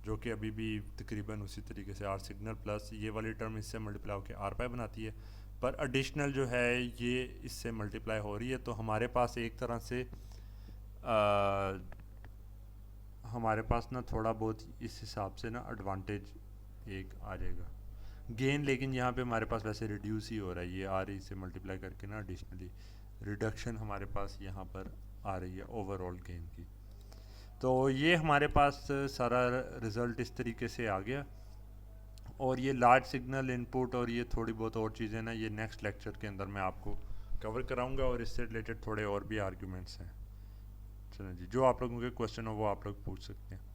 जो कि अभी भी तकरीबन उसी तरीके से आर सिग्नल प्लस ये वाली टर्म इससे मल्टीप्लाई होकर आर पाई बनाती है, पर एडिशनल जो है ये इससे मल्टीप्लाई हो रही है. तो हमारे पास एक तरह से हमारे पास ना थोड़ा बहुत इस हिसाब से ना एडवांटेज एक आ जाएगा गेन, लेकिन यहाँ पे हमारे पास वैसे रिड्यूस ही हो रहा है, ये आर ई से मल्टीप्लाई करके ना एडिशनली रिडक्शन हमारे पास यहाँ पर आ रही है ओवरऑल गेन की. तो ये हमारे पास सारा रिज़ल्ट इस तरीके से आ गया. और ये लार्ज सिग्नल इनपुट और ये थोड़ी बहुत और चीज़ें ना ये नेक्स्ट लेक्चर के अंदर मैं आपको कवर कराऊंगा और इससे रिलेटेड थोड़े और भी आर्ग्यूमेंट्स हैं। चलें जी, जो आप लोगों के क्वेश्चन हो वो आप लोग पूछ सकते हैं।